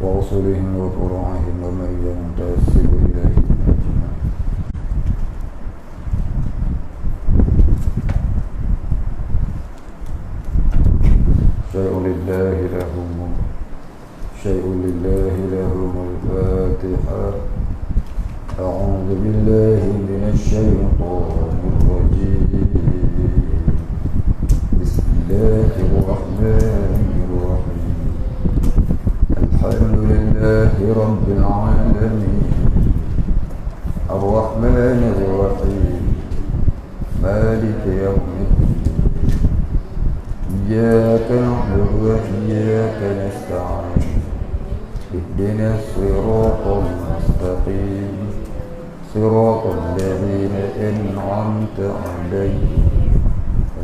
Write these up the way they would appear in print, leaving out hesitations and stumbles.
وأصولهم وفروعهم وما ينتسب إليهم أجمعين. شيء لله لهم الفاتحة. أعوذ بالله من الشيطان الرجيم. بسم الله الرحمن الرحيم. الحمد لله رب العالمين الرحمن الرحيم مالك يوم الدين إياك نعبد وإياك نستعين اهدنا الصراط المستقيم صراط الذين أنعمت عليهم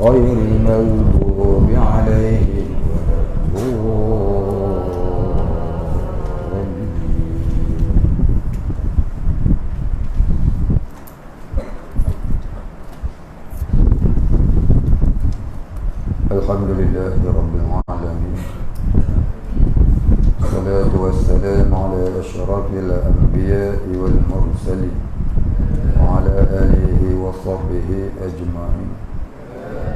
غير المغضوب عليهم ولا الضالين. الحمد لله رب العالمين. الصلاة والسلام على أشرف الأنبياء والمرسلين وعلى آله وصحبه أجمعين.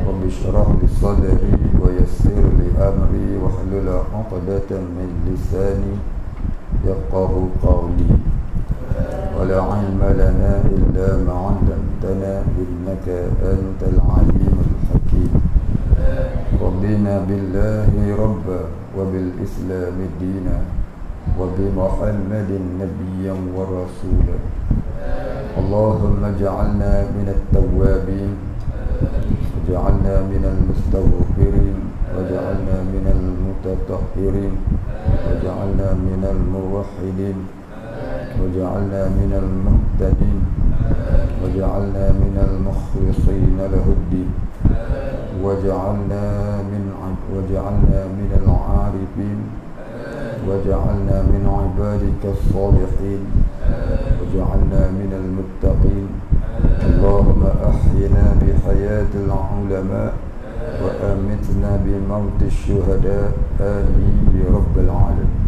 رب اشرح لي صدري ويسر لي أمري واحلل عقدة من لساني يفقه قولي. ولا علم لنا إلا ما علمتنا إنك أنت العليم الحكيم. رضينا بالله ربا وبالإسلام دينا وبمحمد نبيا ورسولا. اللهم اجعلنا من التوابين واجعلنا من المستغفرين واجعلنا من المتطهرين واجعلنا من الموحدين واجعلنا من المهتدين واجعلنا من المخلصين له الدين واجعلنا من العارفين واجعلنا من عبادك الصالحين واجعلنا من المتقين. اللهم أحينا بحياة العلماء وأمتنا بموت الشهداء. آمين يا رب العالمين.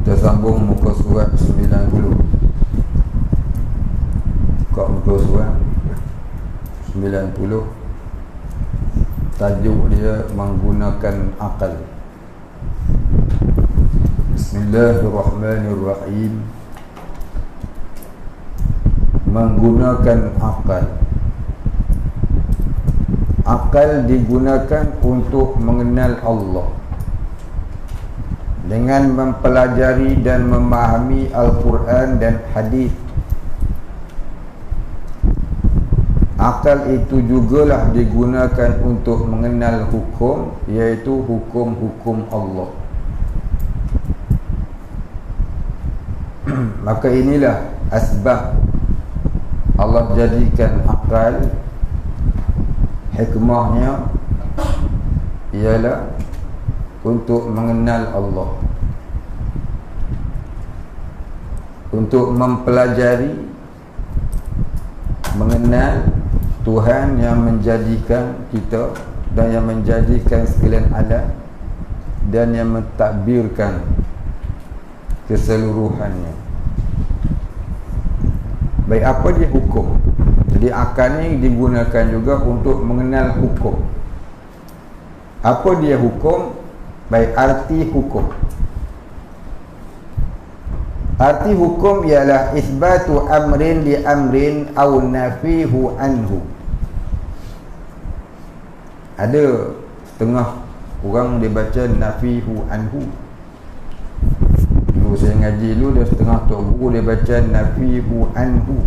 Kita sambung muka surat 90. Muka surat 90. Tajuk dia menggunakan akal. Bismillahirrahmanirrahim. Menggunakan akal. Akal digunakan untuk mengenal Allah dengan mempelajari dan memahami Al-Quran dan hadis. Akal itu jugalah digunakan untuk mengenal hukum, iaitu hukum-hukum Allah. Maka inilah asbab Allah jadikan akal. Hikmahnya ialah untuk mengenal Allah, untuk mempelajari, mengenal Tuhan yang menjadikan kita dan yang menjadikan sekalian alam dan yang mentadbirkan keseluruhannya. Baik, apa dia hukum? Jadi akal ni digunakan juga untuk mengenal hukum. Apa dia hukum? Baik, arti hukum. Arti hukum ialah isbatu amrin li amrin aw nafihu anhu. Ada setengah orang dia baca nafihu anhu. Dulu saya ngaji dulu, dia setengah tok guru dia baca nafihu anhu.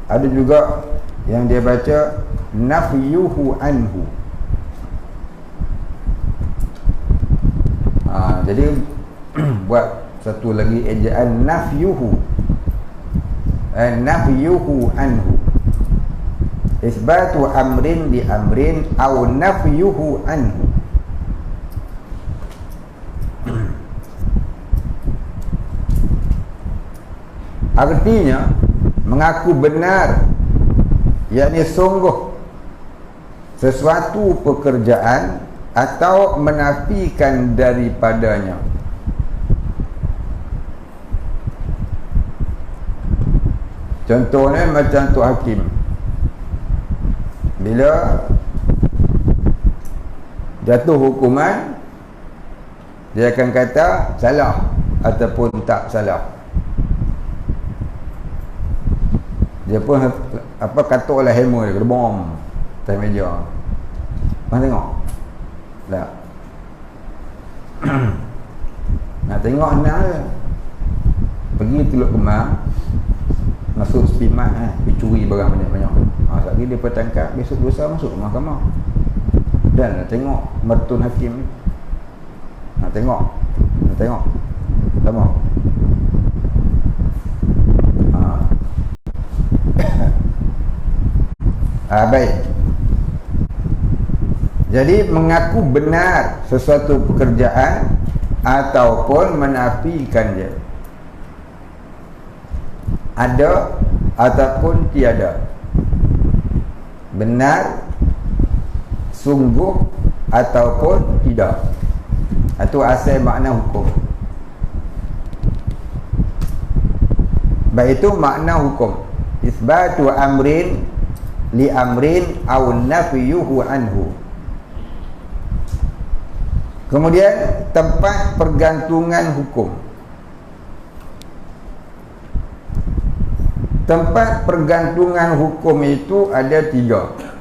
Ada juga yang dia baca nafyuhu anhu. Jadi buat satu lagi ejaan nafyuhu. Nafyuhu anhu. Isbatu amrin li amrin aw nafyuhu anhu. Artinya mengaku benar, yakni sungguh sesuatu pekerjaan atau menafikan daripadanya. Contohnya macam Tok Hakim, bila jatuh hukuman, dia akan kata salah ataupun tak salah. Dia pun katuklah hammer dia, bom atas meja. Mana tengok? Tak. Nak tengok nak je. Pergi Teluk Kemang, masuk spimat, pergi curi barang banyak-banyak. Sekali dia tertangkap, besok lusa masuk mahkamah. Dan nak tengok mertun hakim ni. Nak tengok. Tengok. Baik. Jadi mengaku benar sesuatu pekerjaan ataupun menafikan dia, ada ataupun tiada, benar, sungguh ataupun tidak. Itu asal makna hukum. Baik, itu makna hukum. Isbatu amrin li amrin aw nafyuhu anhu. Kemudian tempat pergantungan hukum. Tempat pergantungan hukum itu ada 3.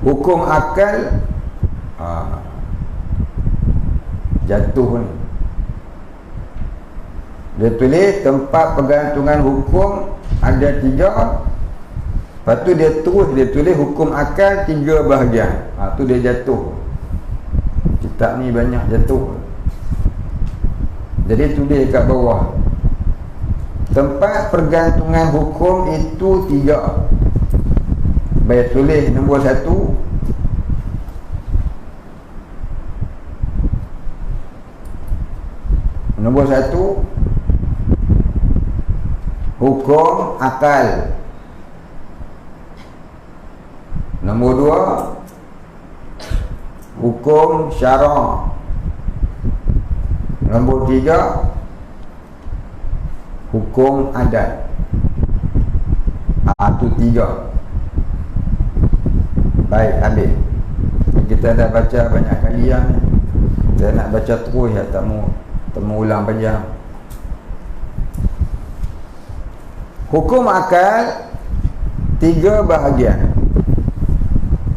Hukum akal jatuh ni. Dia tulis tempat pergantungan hukum ada 3. Lepas tu dia tulis hukum akal 3 bahagian. Tu dia jatuh. Kitab ni banyak jatuh. Jadi tulis kat bawah, tempat pergantungan hukum itu 3. Baik, tulis nombor 1. Nombor 1, hukum akal. Nombor 2, hukum syara'. Nombor 3, hukum adat. Itu 3. Baik, habis. Kita dah baca banyak kali yang saya nak baca terus ya, tak mau ulang panjang. Hukum akal 3 bahagian.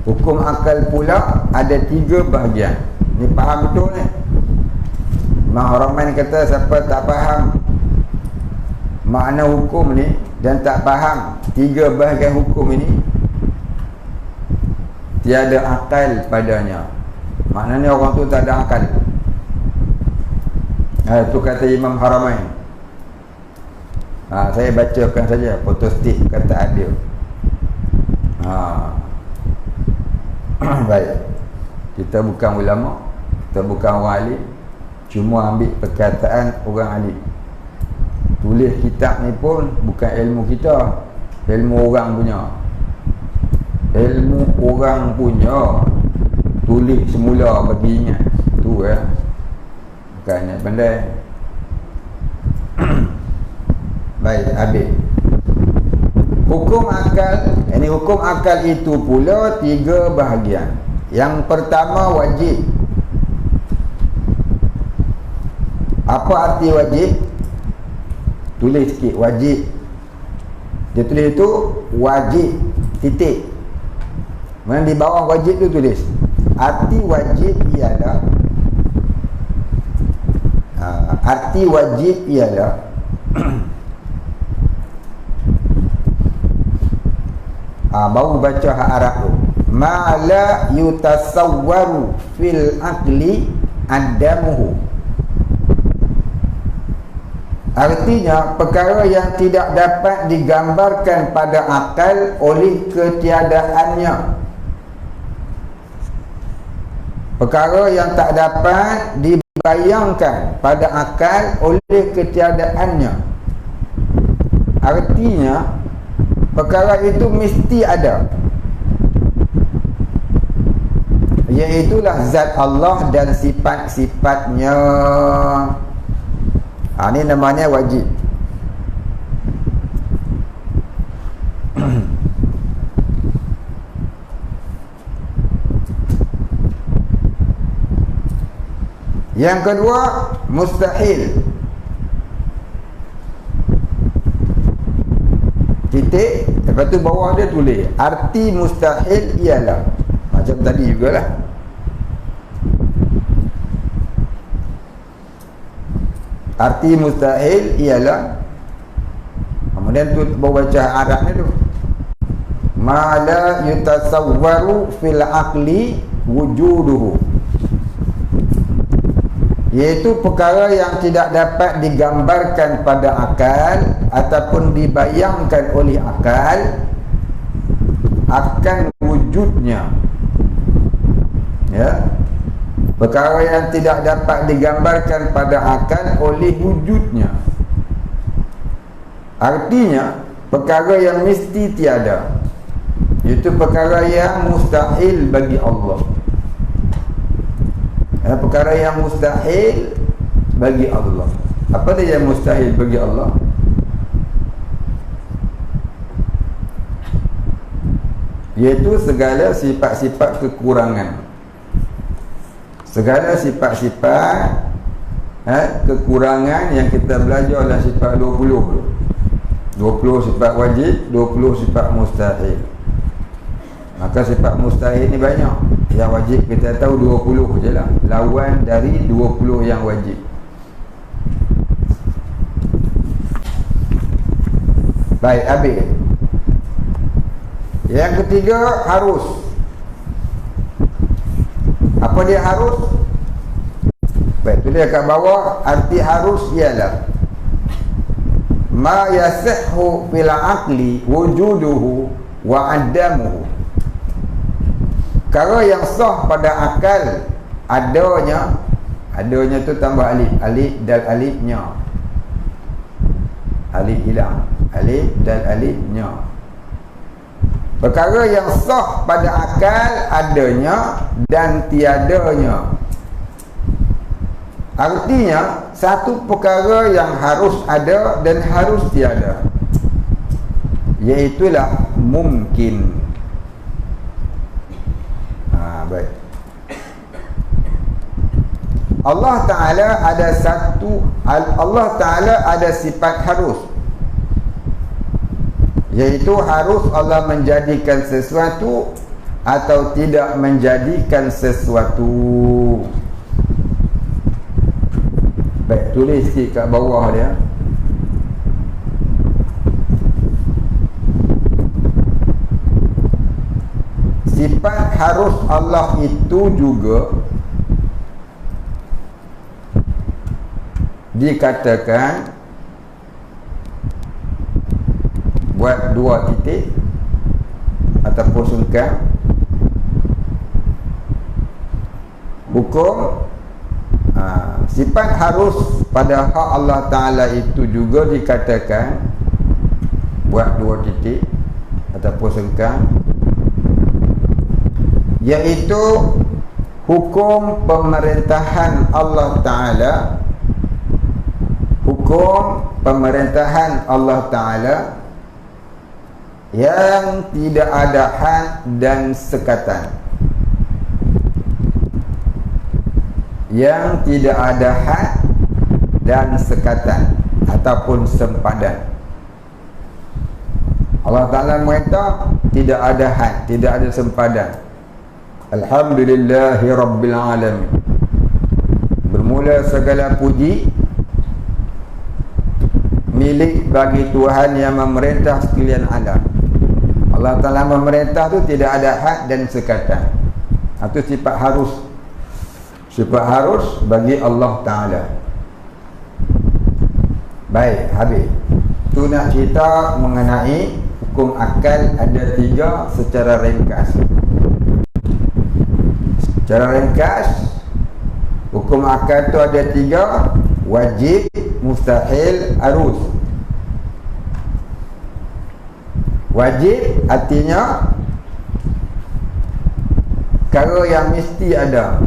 Hukum akal pula ada 3 bahagian. Ni faham betul ni? Imam Haramain kata siapa tak faham makna hukum ni dan tak faham 3 bahagian hukum ini, tiada akal padanya. Maknanya orang tu tak ada akal. Itu kata Imam Haramain. Saya bacakan saja potostik perkataan dia. Baik. Kita bukan ulama, kita bukan orang alim, cuma ambil perkataan orang alim. Tulis kitab ni pun bukan ilmu kita, ilmu orang punya. Ilmu orang punya. Tulis semula bagi ingat. Tu bukan ingat pandai. Baik, habis. Hukum akal, ini hukum akal itu pula 3 bahagian. Yang pertama, wajib. Apa arti wajib? Tulis sikit, wajib. Dia tulis itu wajib, titik. Mana di bawah wajib tu tulis. Arti wajib ialah baru baca hak Arab tu. Ma la yutasawwaru fil aqli adamuhu. Artinya perkara yang tidak dapat digambarkan pada akal oleh ketiadaannya. Perkara yang tak dapat dibayangkan pada akal oleh ketiadaannya. Artinya perkara itu mesti ada, iaitulah zat Allah dan sifat-sifatnya. Ini namanya wajib. Yang kedua, mustahil. Titik, lepas tu bawah dia tulis arti mustahil ialah, macam tadi jugalah. Arti mustahil ialah, kemudian tu bawa baca Arabnya tu, ma la yutasawwaru fil aqli wujuduhu, iaitu perkara yang tidak dapat digambarkan pada akal ataupun dibayangkan oleh akal akan wujudnya. Ya, perkara yang tidak dapat digambarkan pada akal oleh wujudnya. Artinya perkara yang mesti tiada, iaitu perkara yang mustahil bagi Allah. Perkara yang mustahil bagi Allah. Apa dia yang mustahil bagi Allah? Iaitu segala sifat-sifat kekurangan. Segala sifat-sifat kekurangan yang kita belajar adalah sifat 20 sifat wajib, 20 sifat mustahil. Maka sifat mustahil ni banyak. Yang wajib kita tahu 20 je lah, lawan dari 20 yang wajib. Baik, habis. Yang ketiga, harus. Apa dia harus? Baik, tulis kat bawah. Arti harus ialah ma yasihhu fil aqli wujuduhu wa adamuhu, perkara yang sah pada akal adanya tu tambah alif dan alifnya, alif hilang, alif dan alifnya. Perkara yang sah pada akal adanya dan tiadanya. Artinya satu perkara yang harus ada dan harus tiada, iaitulah mungkin. Baik. Allah Ta'ala ada sifat harus, iaitu harus Allah menjadikan sesuatu atau tidak menjadikan sesuatu. Baik, tulis sikit kat bawah dia. Sifat harus Allah itu juga dikatakan buat 2 titik ataupun sungkan hukum. Sifat harus pada hak Allah Ta'ala itu juga dikatakan buat 2 titik ataupun sungkan, iaitu hukum pemerintahan Allah Ta'ala. Hukum pemerintahan Allah Ta'ala yang tidak ada had dan sekatan, yang tidak ada had dan sekatan ataupun sempadan. Allah Ta'ala merintah tidak ada had, tidak ada sempadan. Alhamdulillahi Rabbil Alamin. Bermula segala puji milik bagi Tuhan yang memerintah sekalian alam. Allah Ta'ala memerintah tu tidak ada had dan sekatan. Itu sifat harus. Sifat harus bagi Allah Ta'ala. Baik, habis. Tu nak cerita mengenai hukum akal ada 3 secara ringkas. Secara ringkas, Hukum akal tu ada 3: wajib, mustahil, aruz. Wajib artinya perkara yang mesti ada.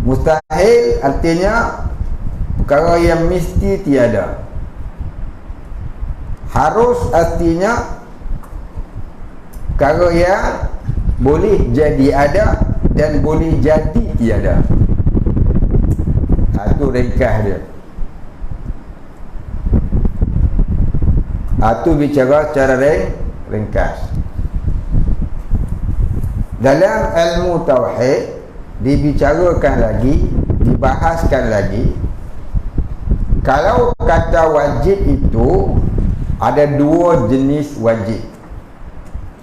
Mustahil artinya perkara yang mesti tiada. Harus artinya perkara yang boleh jadi ada dan boleh jadi tiada. Itu ringkas dia. Itu bicara secara ringkas. Dalam ilmu tauhid dibicarakan lagi, dibahaskan lagi. Kalau kata wajib itu ada 2 jenis wajib.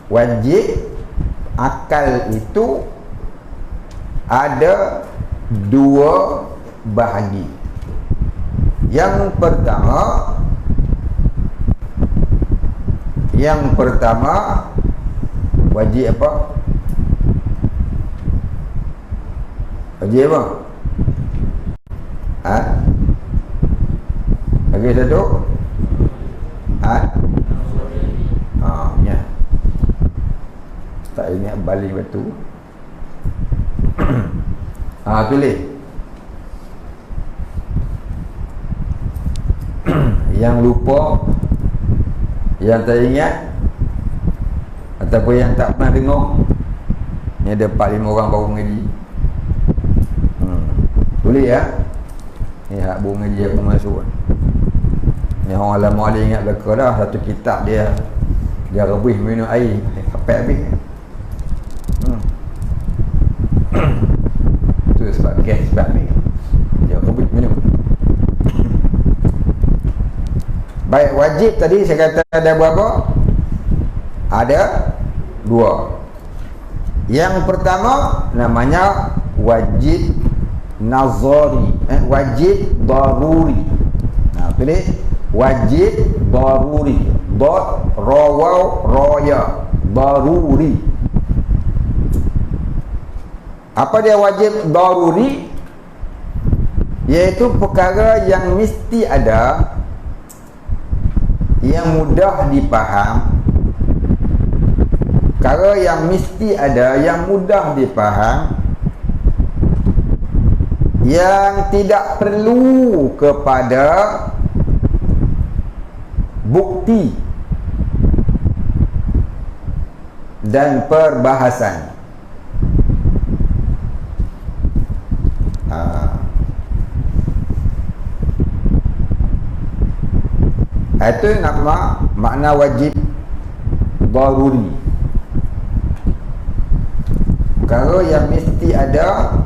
Wajib akal itu ada 2 bahagi. Yang pertama wajib apa? Wajib apa? Lagi satu? Ya. Tak ingat balik batu. Tulis. Yang lupa, yang tak ingat, ataupun yang tak pernah dengar. Ni ada 4-5 orang baru mengaji. Tulis ya. Ni hak baru mengaji aku masuk. Ni orang lama dia ingat belaka dah. Satu kitab dia rebus minum air kapek habis. Tu sebab gas sebab ni dia rebus minum. Baik, wajib tadi saya kata ada berapa? Ada 2. Yang pertama namanya wajib nazari, wajib daruri. Tulis wajib daruri. Dot rawaw raya daruri. Apa dia wajib daruri? Iaitu perkara yang mesti ada, yang mudah dipaham. Perkara yang mesti ada, yang mudah dipaham, yang tidak perlu kepada bukti dan perbahasan. Itu nama makna wajib daruri. Perkara yang mesti ada,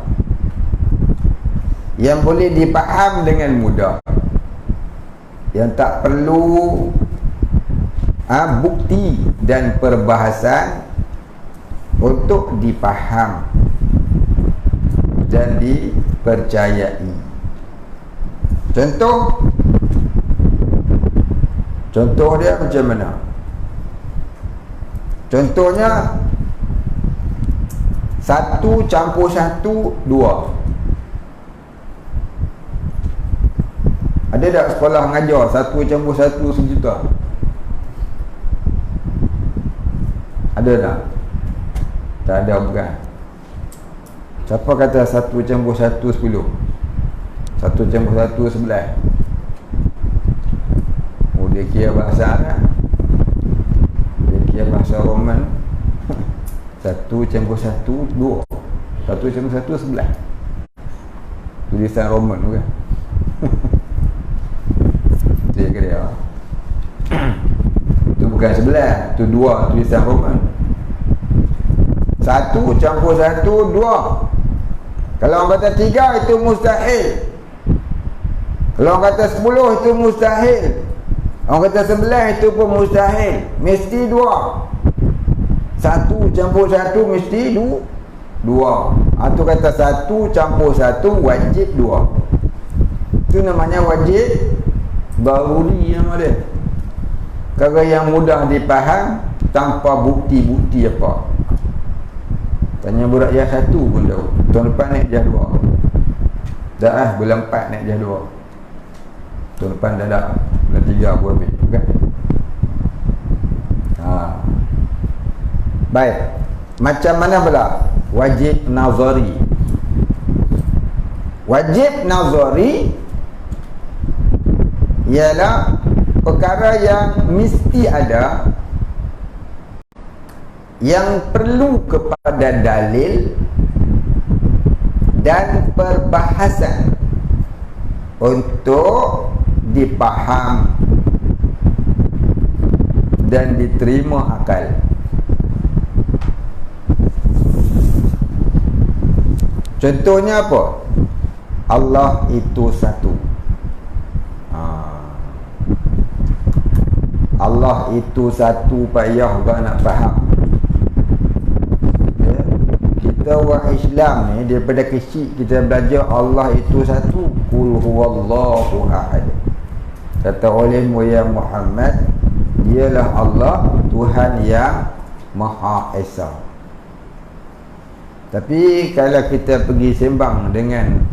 yang boleh dipaham dengan mudah, yang tak perlu bukti dan perbahasan untuk dipaham dan dipercayai. Contoh dia macam mana? Contohnya 1 campur 1 2. Ada tak sekolah mengajar 1 campur 1 1 juta? Ada tak? Tak ada bukan? Siapa kata 1 campur 1 10? 1 campur 1 11? Dia kira bahasa Arab, dia kira bahasa Roman. 1 campur 1 2. 1 campur 1 11. Tulisan Roman bukan? Dia kira itu bukan 11, itu 2 tulisan Roman. 1 campur 1 2. Kalau orang kata 3 itu mustahil. Kalau orang kata 10 itu mustahil. Orang kata 11 itu pun mustahil. Mesti 2. 1 campur 1 mesti 2. Itu kata 1 campur 1 wajib 2. Itu namanya wajib daruri nama dia. Perkara yang mudah dipaham tanpa bukti-bukti apa. Tanya budak jah 1 pun tahu. Tahun depan naik jah 2. Dah bulan 4 naik jah 2. Tahun depan dah dah. Bulan 3 aku ambil. Bukan? Baik. Macam mana pula? Wajib nazari. Wajib nazari ialah perkara yang mesti ada, yang perlu kepada dalil dan perbahasan untuk dipaham dan diterima akal. Contohnya apa? Allah itu satu. Allah itu satu, payah orang nak faham. Ya? Kita orang Islam ni daripada kecil kita belajar Allah itu satu. Qul huwallahu ahad. Kata oleh moya Muhammad, dialah Allah, Tuhan yang Maha Esa. Tapi kalau kita pergi sembang dengan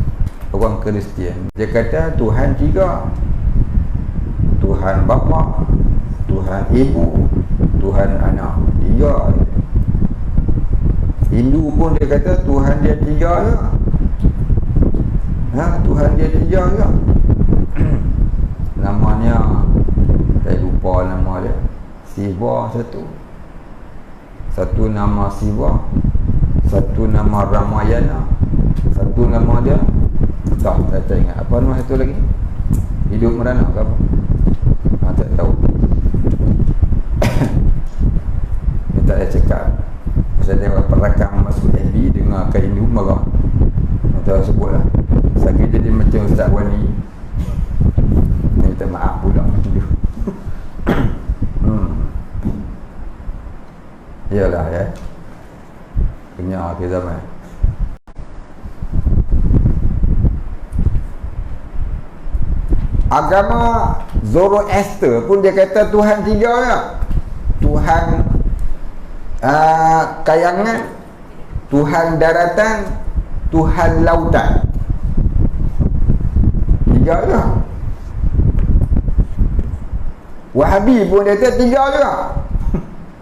orang Kristian, dia kata Tuhan 3. Tuhan bapa, Tuhan ibu, Tuhan anak. 3. Hindu pun dia kata Tuhan dia 3 je. Tuhan dia 3 je. Namanya saya lupa nama dia. Siva satu nama Siva, satu nama Ramayana, satu nama dia tak ingat. Apa nama satu lagi? Hidup merana ke apa? Tak tahu. Dia tak ada cakap. Pasal dia perakam masuk FB, dengar ke Hindu marah. Tak sebut lah. Sakit jadi macam Ustaz Wani. Minta maaf pula macam tu. Iyalah ya. Punya akhir zaman. Agama Zoroaster pun dia kata Tuhan 3 je. Tuhan kayangan, Tuhan daratan, Tuhan lautan. 3 je. Wahabi pun dia kata 3 je.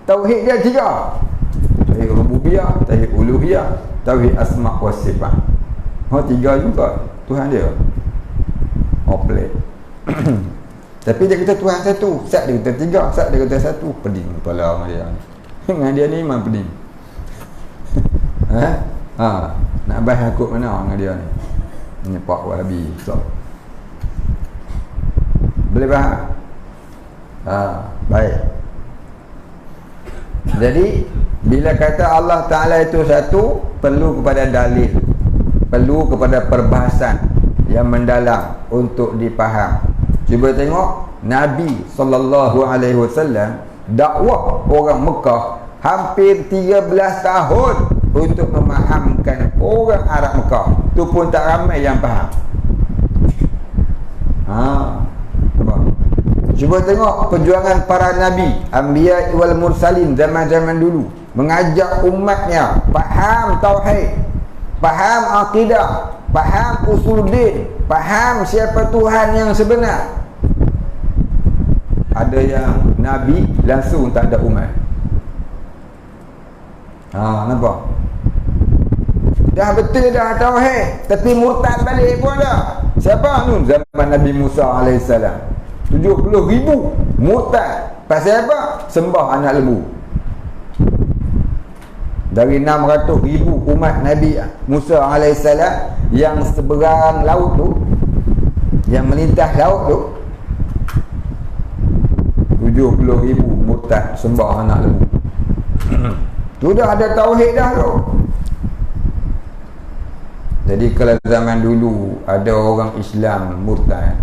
Tauhid dia 3. Tauhid rububiyah, tauhid uluhiyah, tauhid asma' wa sifat. 3 juga Tuhan dia. Pelik. Tapi dia kata Tuhan satu. Sat dia kata 3, sat dia kata 1. Peding kepala dengan dia. Dengan dia ni memang peding. Nak bahas akut mana dengan dia ni? Ini Pak Wahabi. So, boleh faham? Baik. Jadi bila kata Allah Ta'ala itu satu, perlu kepada dalil, perlu kepada perbahasan yang mendalam untuk dipaham. Cuba tengok Nabi SAW dakwah orang Mekah hampir 13 tahun untuk memahamkan orang Arab Mekah. Tu pun tak ramai yang faham. Cuba tengok perjuangan para Nabi, Anbiya wal Mursalin zaman-zaman dulu, mengajak umatnya faham tauhid, faham akidah, faham usuluddin, faham siapa Tuhan yang sebenar. Ada yang Nabi langsung tak ada umat. Nampak? Dah betul dah tauhid, tapi murtad balik pun ada. Siapa tu? Zaman Nabi Musa AS, 70,000 murtad. Pasal apa? Sembah anak lembu. Dari 600,000 umat Nabi Musa AS yang seberang laut tu, yang melintas laut tu, 70,000 murtad sembah anak lembu. Tu dah ada tauhid dah tu. Jadi kalau zaman dulu ada orang Islam murtad,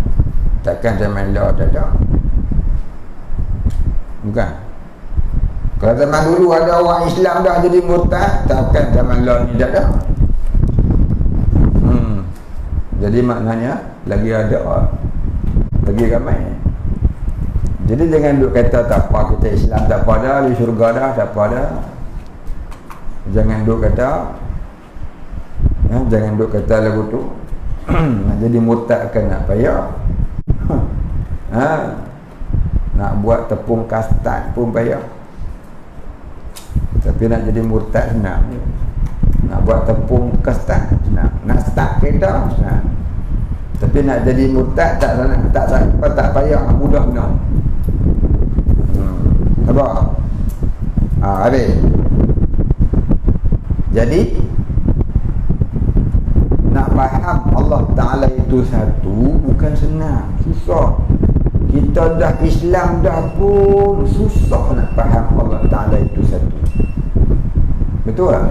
takkan zaman lah ada. Bukan. Kalau zaman dulu ada orang Islam dah jadi murtad, takkan zaman lah ni tak ada. Jadi maknanya lagi ada, lagi ramai. Jadi jangan duk kata tak apa, kita Islam tak apa dah, di syurga dah tak apa dah. Jangan duk kata jangan duk kata lagu tu nak jadi murtad kan nak payah. Nak buat tepung kastad pun payah. Tapi nak jadi murtad senang. Nak buat tepung kastad senang. Nak start kereta senang. Tapi nak jadi murtad tak payah, mudah benar. Apa? Habis. Jadi nak faham Allah Ta'ala itu satu bukan senang, susah. Kita dah Islam dah pun susah nak faham Allah Ta'ala itu satu. Betul tak?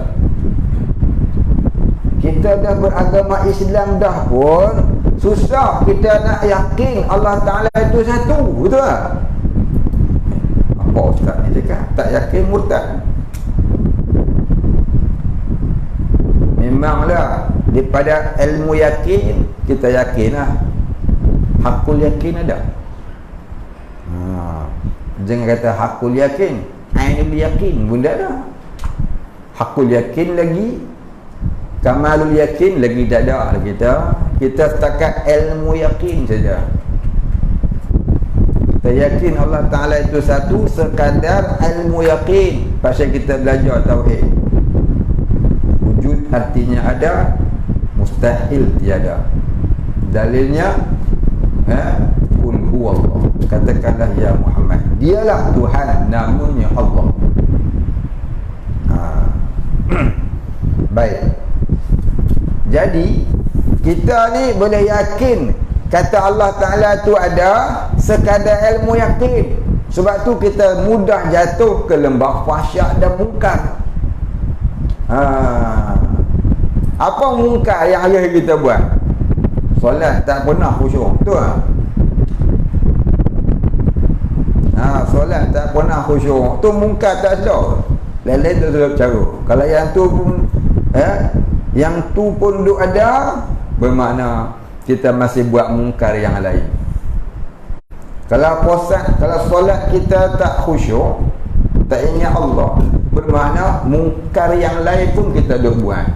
Kita dah beragama Islam dah pun susah kita nak yakin Allah Ta'ala itu satu. Betul tak? Apa ustaz ni cakap? Tak yakin murtad. Memanglah daripada ilmu yakin kita yakinlah. Hakul yakin ada. Jangan kata hakul yakin, ainul yakin pun tak ada. Hakul yakin lagi, kamalul yakin lagi tak ada kita setakat ilmu yakin saja. Kita yakin Allah Ta'ala itu satu sekadar ilmu yakin. Pasal kita belajar tauhid, wujud artinya ada, mustahil tiada. Dalilnya qul huwallah, katakanlah ya Muhammad, dialah Tuhan, namanya Allah. Baik. Jadi kita ni boleh yakin kata Allah Ta'ala tu ada sekadar ilmu yakin. Sebab tu kita mudah jatuh ke lembah fahsyak dan mungkar. Apa mungkar yang hari kita buat? Solat tak pernah khusyuk. Betul tak? Solat tak pernah khusyuk. Tu mungkar tak ada. Lain-lain tu sudah cara. Kalau yang tu pun yang tu pun duk ada, bermakna kita masih buat mungkar yang lain. Kalau puasa, kalau solat kita tak khusyuk, tak ingat Allah, bermakna mungkar yang lain pun kita duk buat.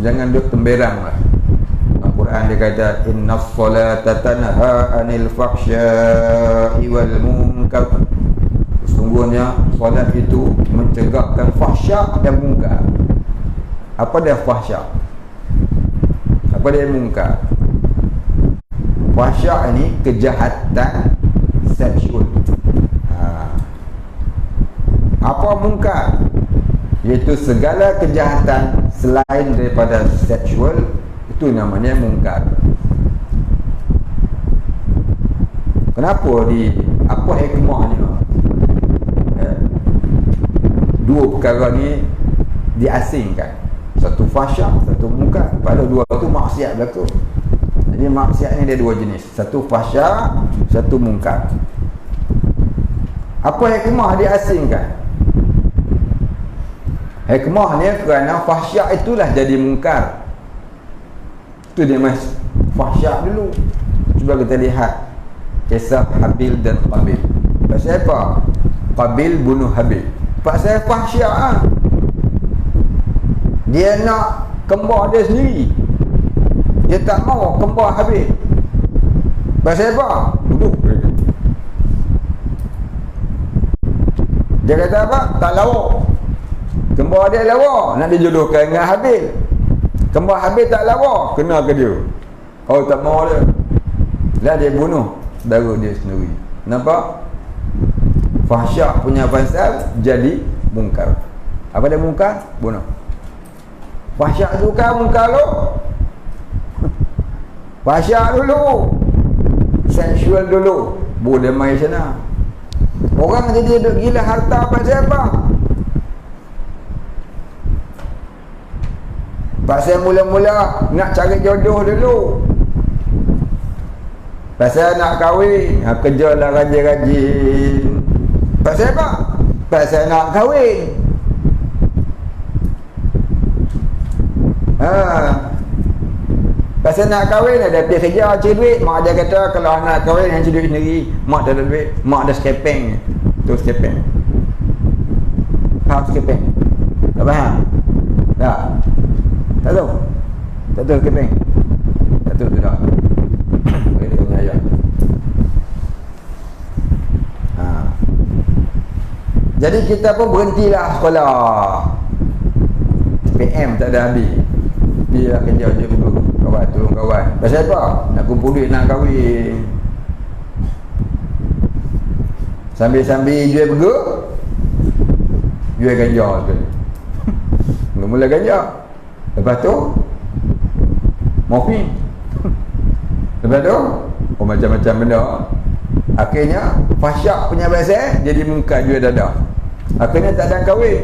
Jangan duk temberang lah. Al-Quran dia kata innas solata tanha anil fahsya'i wal munkar. Sesungguhnya solat itu mencegahkan fahsyak dan munkar. Apa dia fahsyak? Apa dia munkar? Fahsyak ini kejahatan seksual. Apa munkar? Iaitu segala kejahatan selain daripada seksual, itu namanya munkar. Kenapa apa hikmahnya? Dua perkara ni diasingkan. Satu fahsyak, satu munkar. Pada dua tu maksiat berlaku. Jadi maksiat ni ada dua jenis. Satu fahsyak, satu munkar. Apa hikmah diasingkan? Hikmahnya kerana fahsyak itulah jadi munkar. Itu dia mas fahsyak dulu. Cuba kita lihat kisah Habil dan Qabil. Pasal apa? Qabil bunuh Habil. Pasal fahsyak. Dia nak kembar dia sendiri. Dia tak mau kembar Habil. Pasal apa? Duduk. Dia kata apa? Tak lawa. Kembar dia lawa, nak dijodohkan dengan Habil. Kembar Habil tak lawa, kena ke dia. Oh tak mau dia. Lah dia bunuh saudara dia sendiri. Nampak? Fahsyak punya pasal jadi mungkar. Apa dia mungkar? Bunuh. Fahsyak tu kan mungkar lu. Fahsyak dulu, sensual dulu, boleh main sana. Orang jadi duk gila harta pasal apa? Pasal mula-mula nak cari jodoh dulu. Pasal nak kahwin, kerjalah rajin-rajin. Pasal apa? Pasal nak kahwin. Pasal nak kahwin ada pergi kerja cari duit. Mak dia kata kalau nak kahwin yang cari duit sendiri. Mak tak ada duit, mak ada skepeng. Tu skepeng. Faham skepeng? Tak faham? Tak? Tak tahu? Tak tahu keping? Tak tahu sudah. Dia punya ayat. Jadi kita pun berhentilah sekolah. PM tak ada habis. Dia kerja je dulu. Kawan, tolong kawan. Pasal apa? Nak kumpul duit nak kahwin. Sambil-sambil jual burger, jual ganja sekali. Mula ganja. Lepas tu morfin. Lepas tu macam-macam benda. Akhirnya fahsyat punya bahasa jadi muka jual dadah. Akhirnya tak ada kahwin.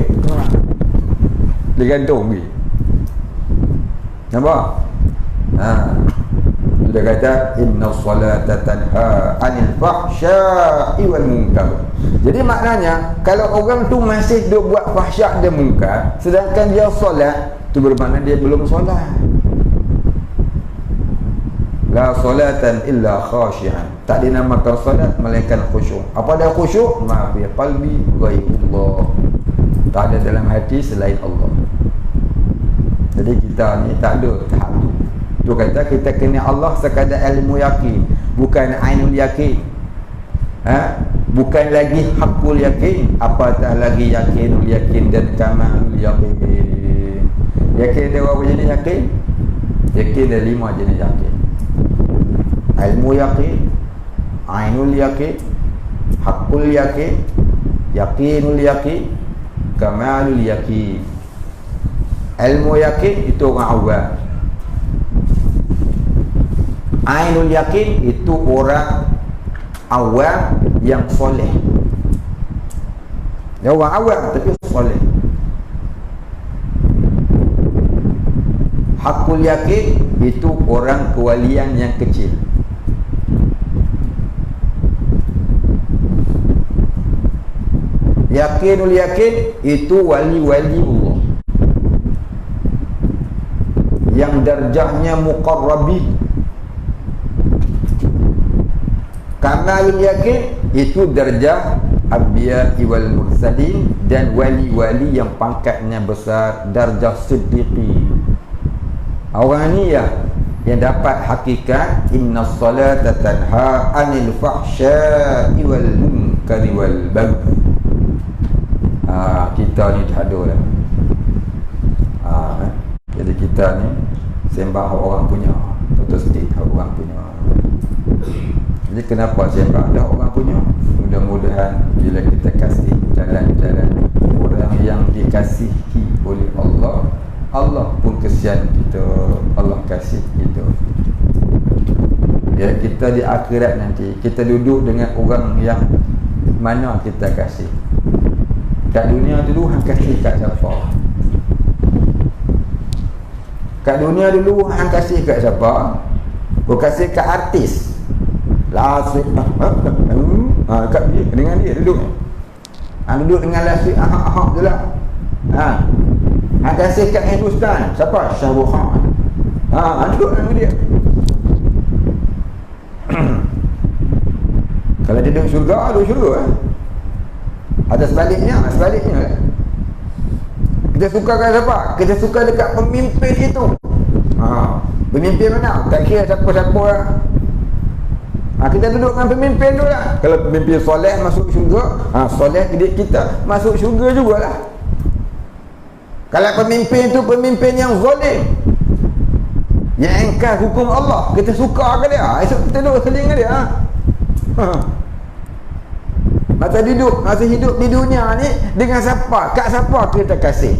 Dia gantung pergi. Nampak? Dia kata inna salata tanha 'anil fahsya'i wal munkar. Jadi maknanya kalau orang tu masih duk buat fahsyak dan munkar sedangkan dia solat, tu bermakna dia belum solat. La salatan illa khashi'an. Tak dinamakan solat melainkan khusyuk. Apa dia khusyuk? Ma fi qalbi ghairullah. Tak ada dalam hati selain Allah. Jadi kita ni tak ada tahap tu. Tu kata kita kena Allah sekadar ilmu yakin, bukan ainul yakin. Bukan lagi hakul yakin, apatah lagi yakinul yakin dan kamalul yakin. Yakin ada berapa jenis yakin? Yakin ada 5 jenis yakin. Ilmu yakin, ainul yakin, hakul yakin, yakinul yakin, kamalul yakin. Ilmu yakin itu orang awam. Ainul yakin itu orang awam yang soleh. Dia orang awam tapi soleh. Hakul yakin itu orang kewalian yang kecil. Yakinul yakin itu wali-wali Allah yang darjahnya muqarrabin. Kamalul yakin itu darjah anbiya wal mursalin dan wali-wali yang pangkatnya besar, darjah siddiqi. Orang ni ya yang dapat hakikat innas salata tanha 'anil fahsya'i wal munkari wal baghi. Kita ni tak ada lah. Jadi kita ni sembah orang punya, otomatik orang punya. Jadi kenapa sembah dah orang punya? Mudah-mudahan bila kita kasih jalan-jalan orang yang dikasihi oleh Allah, Allah pun kesian kita, Allah kasih kita. Ya, kita di akhirat nanti kita duduk dengan orang yang mana kita kasih. Kat dunia dulu hang kasih kat siapa? Kat dunia dulu hang kasih kat siapa? Kau kasih kat artis. Lasik kat dia dengan dia duduk. Duduk dengan lasik je lah. Hang kasih kat Hindustan. Siapa? Shah Rukh Khan. Duduk dengan dia. Kalau dia duduk syurga, duduk syurga. Ada sebaliknya lah. Kita suka kat siapa? Kita suka dekat pemimpin itu. Pemimpin mana? Tak kira siapa-siapa lah. Kita duduk dengan pemimpin tu lah. Kalau pemimpin soleh masuk syurga, soleh didik kita masuk syurga jugalah. Kalau pemimpin tu pemimpin yang zalim, yang engkar hukum Allah, kita suka ke dia? Esok kita duduk seling ke dia. Masa hidup di dunia ni dengan siapa? Kat siapa kita kasih?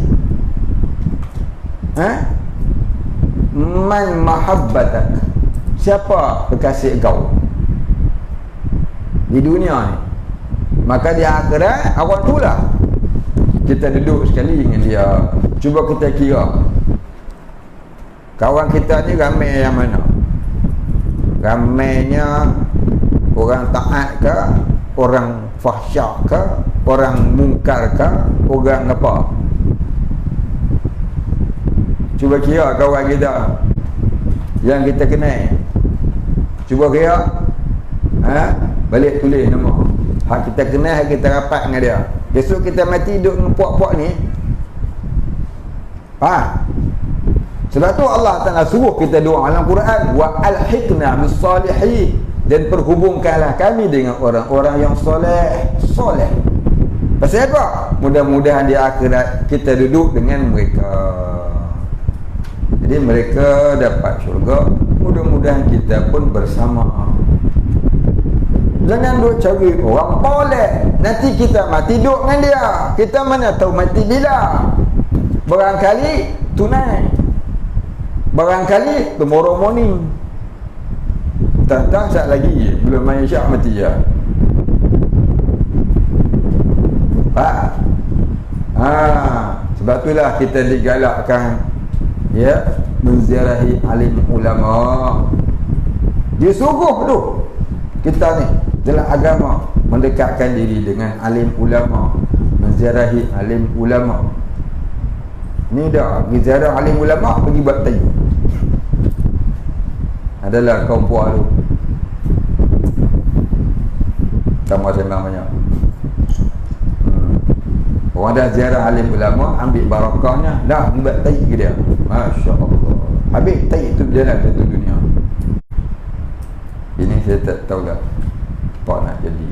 Man mahabbatak. Siapa kekasih kau di dunia ni? Maka di akhirat awak tu lah kita duduk sekali dengan dia. Cuba kita kira kawan kita ni ramai yang mana? Ramainya orang taat ke, orang fahsyak ke, orang mungkar ke, orang apa? Cuba kira kawan kita yang kita kenal. Cuba kira. Balik tulis nama. Hak kita kenal, hak kita rapat dengan dia. Besok kita mati duduk dengan puak-puak ni. Sebab tu Allah Ta'ala suruh kita doa dalam Quran, wa alhiqna bis salihin, dan perhubungkanlah kami dengan orang-orang yang soleh. Pasal apa? Mudah-mudahan di akhirat kita duduk dengan mereka. Jadi mereka dapat syurga, mudah-mudahan kita pun bersama. Jangan duk cari orang boleh, nanti kita mati duduk dengan dia. Kita mana tahu mati bila. Barangkali tunai, barangkali tomorrow morning. Tak sat lagi, belum main syak mati ya. Sebab itulah kita digalakkan menziarahi alim ulama. Dia suruh tu kita ni dalam agama mendekatkan diri dengan alim ulama, menziarahi alim ulama. Ni dah pergi ziarah alim ulama, pergi buat tayu. Adalah kaum puak tu sama banyak. Orang dah ziarah alim ulama, ambil barakahnya, dah pergi buat tayu ke dia. Masya Allah. Habis tayu tu berjalan satu dunia. Ini saya tak tahu lah apa nak jadi.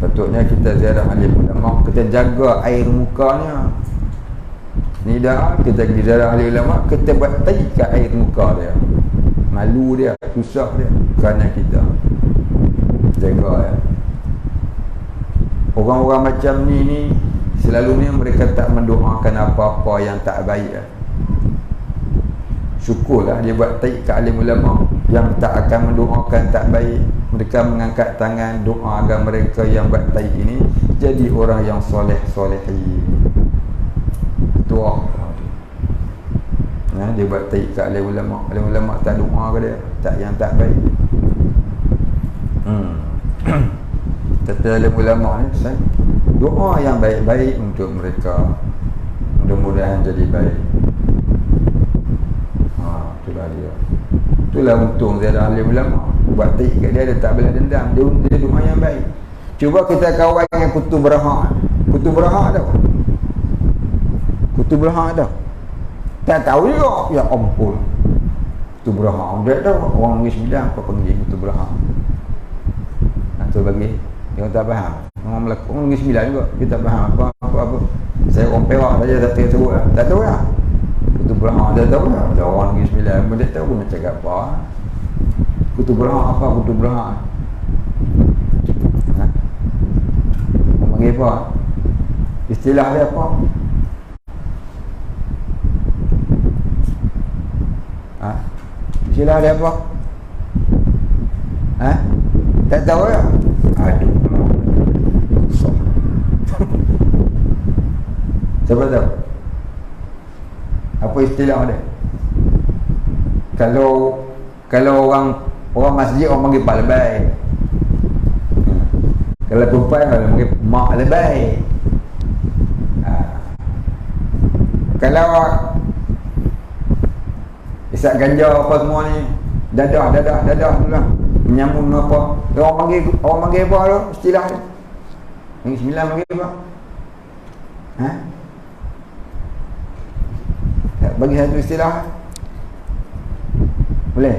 Patutnya kita ziarah alim ulama, kita jaga air mukanya. Ni dah kita pergi ziarah alim ulama, kita buat tayi kat air muka dia. Malu dia, susah dia, kerana kita jaga ya. Orang-orang macam ni selalunya mereka tak mendoakan apa-apa yang tak baik ya. Syukurlah dia buat tayi kat alim ulama yang tak akan mendoakan tak baik. Mereka mengangkat tangan doa agar mereka yang buat tayi ini jadi orang yang soleh-solehi. Doa. Dia buat tayi kat alim ulama. Alim ulama tak doa ke dia, tak yang tak baik. Tapi alim ulama ni doa yang baik-baik untuk mereka. Mudah-mudahan jadi baik. Itulah dia. Itulah untung ziarah alim ulama. Buat tayi kat dia tak boleh dendam. Dia doa yang baik. Cuba kita kawan dengan Kutub Berhak. Kutub Berhak tau. Kutub Berhak tau. Tak tahu juga. Ya ampun. Kutub Berhak. Dia tahu orang Negeri Sembilan apa panggil Kutub Berhak. Itu bagi yang tak faham. Orang Melaka, orang Negeri Sembilan juga. Kita tak faham apa. Saya orang Perak saja tak tahu sebut lah. Tak tahu lah. Kutub Berhak dia tahu lah. Ada orang Negeri Sembilan pun dia tahu pun nak cakap apa. Kutub Berhak apa? Kutub Berhak orang panggil apa? Istilah dia apa? Istilah dia apa? Tak tahu lah. Aduh. Siapa tahu? Apa istilah dia? Kalau orang masjid orang panggil pak lebay. Kalau perempuan orang panggil mak lebay. Kalau isap ganja apa semua ni, dadah tu lah. Menyambung apa? Orang panggil apa tu? Istilah dia. Yang sembilan panggil apa? Bagi satu istilah. Boleh?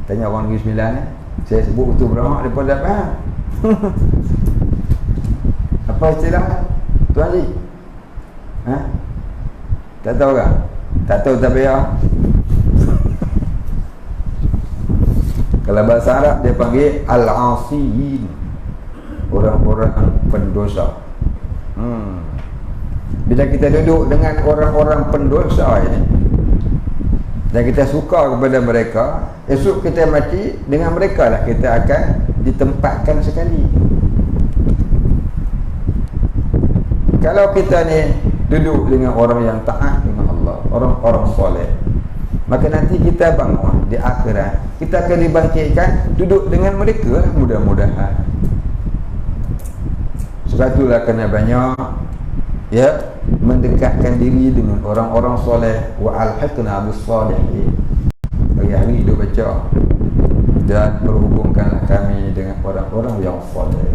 Tanya orang Negeri Sembilan saya sebut Kutub Berhak, mereka tak faham. Apa istilah Tuan Haji? Tak tahu kan? Tak tahu tak payah. Kalau bahasa Arab dia panggil Al-Asiyin, orang-orang pendosa. Bila kita duduk dengan orang-orang pendosa ini dan kita suka kepada mereka, esok kita mati dengan mereka lah kita akan ditempatkan sekali. Kalau kita ni duduk dengan orang yang taat dengan Allah, orang-orang soleh, maka nanti kita bangun di akhirat, kita akan dibangkitkan duduk dengan mereka lah, mudah-mudahan. Sebab itulah kena banyak mendekatkan diri dengan orang-orang soleh. Wa alhiqna bis salihin. Bagi hari hidup baca, dan perhubungkanlah kami dengan orang-orang yang soleh.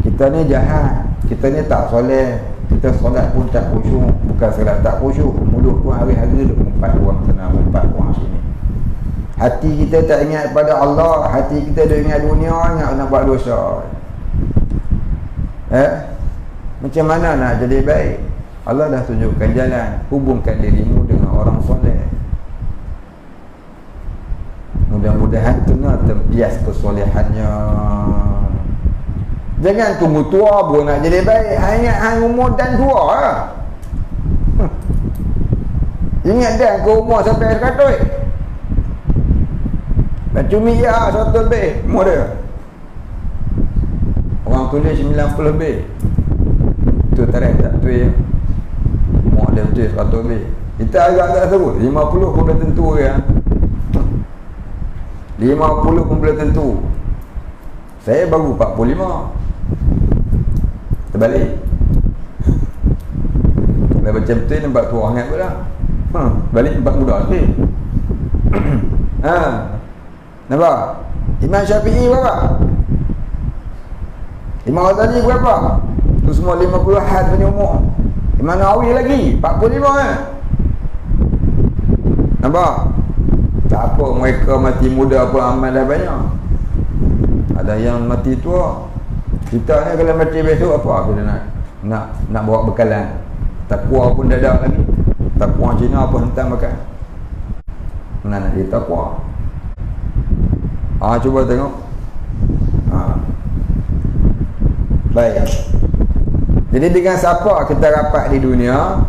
Kita ni jahat, kita ni tak soleh, kita kita solat pun tak khusyuk. Bukan solat tak khusyuk, mulut pun hari-hari duk mumpat orang sana, mumpat orang sini. Hati kita tak ingat pada Allah, hati kita duk ingat dunia, ingat nak buat dosa. Macam mana nak jadi baik? Allah dah tunjukkan jalan. Hubungkan dirimu dengan orang soleh. Mudah-mudahan kena terbias kesolehannya. Jangan tunggu tua baru nak jadi baik. Ingat hang umur dan tua lah. Ingat dah ke umur sampai 100. Dan cumi ya 100 lebih umur dia. Orang tulis 90 lebih. Itu tarikh tak betul ya. Umur dia betul 100 lebih. Kita agak-agak sebut 50 pun dah tentu ya. 50 pun boleh tentu. Saya baru 45. Terbalik. Dah macam betul nampak tua sangat pula. Balik nampak muda sikit. Nampak? Imam Syafi'i berapa? Imam Ghazali berapa? Tu semua 50 had punya umur. Imam Nawawi lagi 45 kan? Nampak? Tak apa mereka mati muda pun amal dah banyak. Ada yang mati tua. Kita ni kalau mati besok apa kita nak bawa bekalan. Takwa pun dah ada lagi. Takwa Cina pun hentam makan. Mana nak dia takwa? Cuba tengok. Baik. Jadi dengan siapa kita rapat di dunia,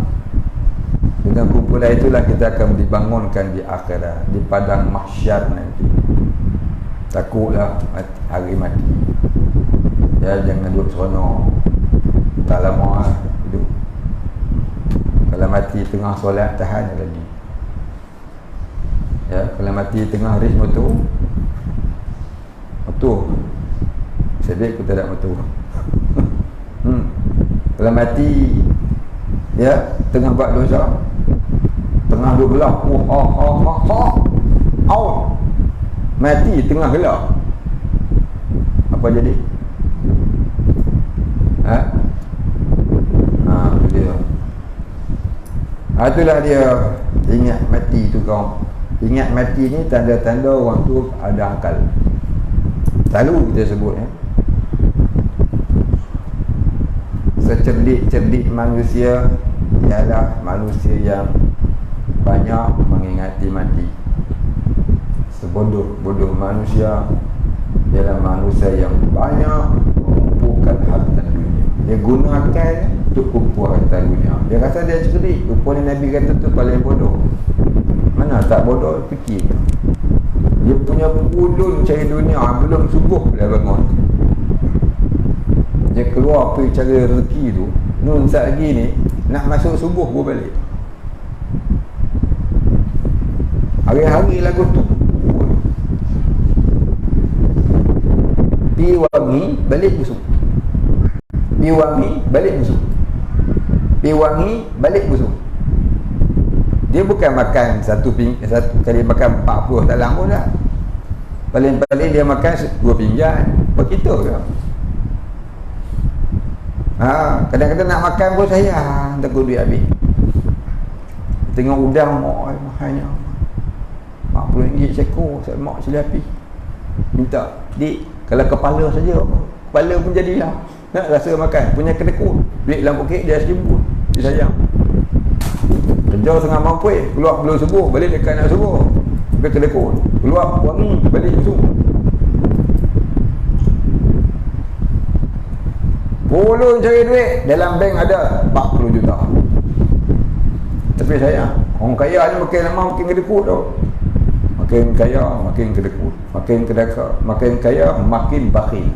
dengan kumpulan itulah kita akan dibangunkan di akhirat, di padang mahsyar nanti. Takutlah hari mati. Ya, jangan duduk seronok. Tak lama hidup. Kalau mati tengah solat, tahan lagi. Ya, kalau mati tengah ris motor, sedih aku tak ada motor. Kalau mati ya tengah buat dosa, tengah duk gelap, mati tengah gelap, apa jadi? Itulah dia ingat mati tu kaum. Ingat mati ni tanda-tanda orang tu ada akal. Selalu kita sebut secerdik-cerdik manusia ialah manusia yang banyak mengingati mati. Sebodoh-bodoh manusia ialah manusia yang banyak mengumpulkan harta dunia. Dia gunakan untuk kumpul harta dunia. Dia rasa dia cerdik. Rupanya Nabi kata tu paling bodoh. Mana tak bodoh, fikir. Dia punya ulun cari dunia, belum subuh dah bangun. Dia keluar pergi cari rezeki tu, nun saat lagi ni nak masuk subuh baru balik. Hari-hari lagu tu. Pi wangi balik busuk. Pi wangi balik busuk. Pi wangi balik busuk. Dia bukan makan satu kali makan 40 dalam pun dah. Paling-paling dia makan 2 pinggan. Apa kita ke? Kadang-kadang nak makan pun sayang, takut duit habis. Tengok udang mahalnya RM40 seekor, mak sila api. Minta, dik, kalau kepala saja, kepala pun jadilah. Nak rasa makan, punya kedekut. Duit dalam poket dia RM1,000. Dia sayang. Kerja setengah mampu, keluar belum subuh, balik dekat nak subuh. Sampai kedekut. Keluar wangi, balik subuh. Pulun cari duit, dalam bank ada 40 juta. Tapi sayang, orang kaya ni makin lama makin kedekut tau. Makin kaya, makin kedekut. Makin kaya, makin bakhil.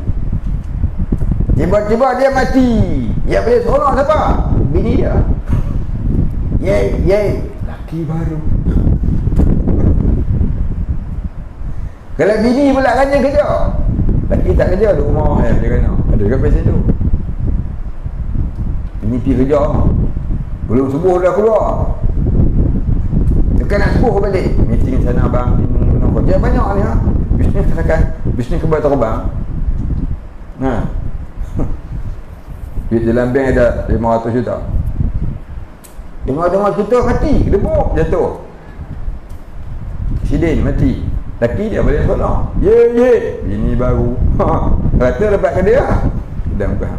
Tiba-tiba dia mati. Dia boleh seronok siapa? Bini dia. Yay, laki baru. Kalau bini pula rajin kerja, laki tak kerja di rumah dia kena. Ada juga pesen tu. Bini pergi kerja, belum subuh dah keluar. Tekan nak subuh balik. Meeting sana bang, kerja banyak ni bisnes kebal terbang. Duit dalam bank ada 500 juta. Dengar-dengar cerita mati, kedebuk, jatuh. Presiden mati. Laki dia balik sekolah. Ye, bini baru. Rata dapat ke dia. Dan bukan.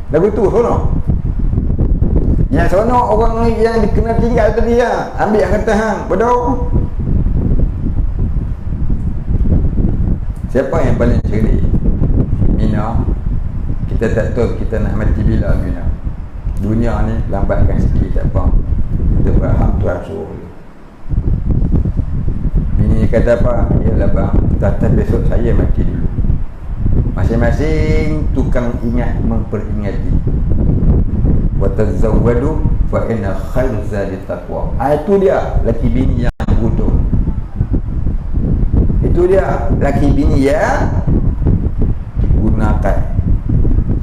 Lagu tu seronok. Yang seronok orang yang kena tinggal tadi lah. Ambil yang kata hang, bodoh. Siapa yang paling cerdik? Mina. Kita tak tahu kita nak mati bila, Mina. Dunia ni lambatkan sikit, tak apa. Kita faham Tuhan suruh. Bini kata apa? Yalah bang, tata besok saya mati dulu. Masing-masing tukang ingat memperingati. Wa tazawwadu fa inna khairu zadi taqwa. Itu dia laki bini yang bodoh. Itu dia laki bini yang gunakan.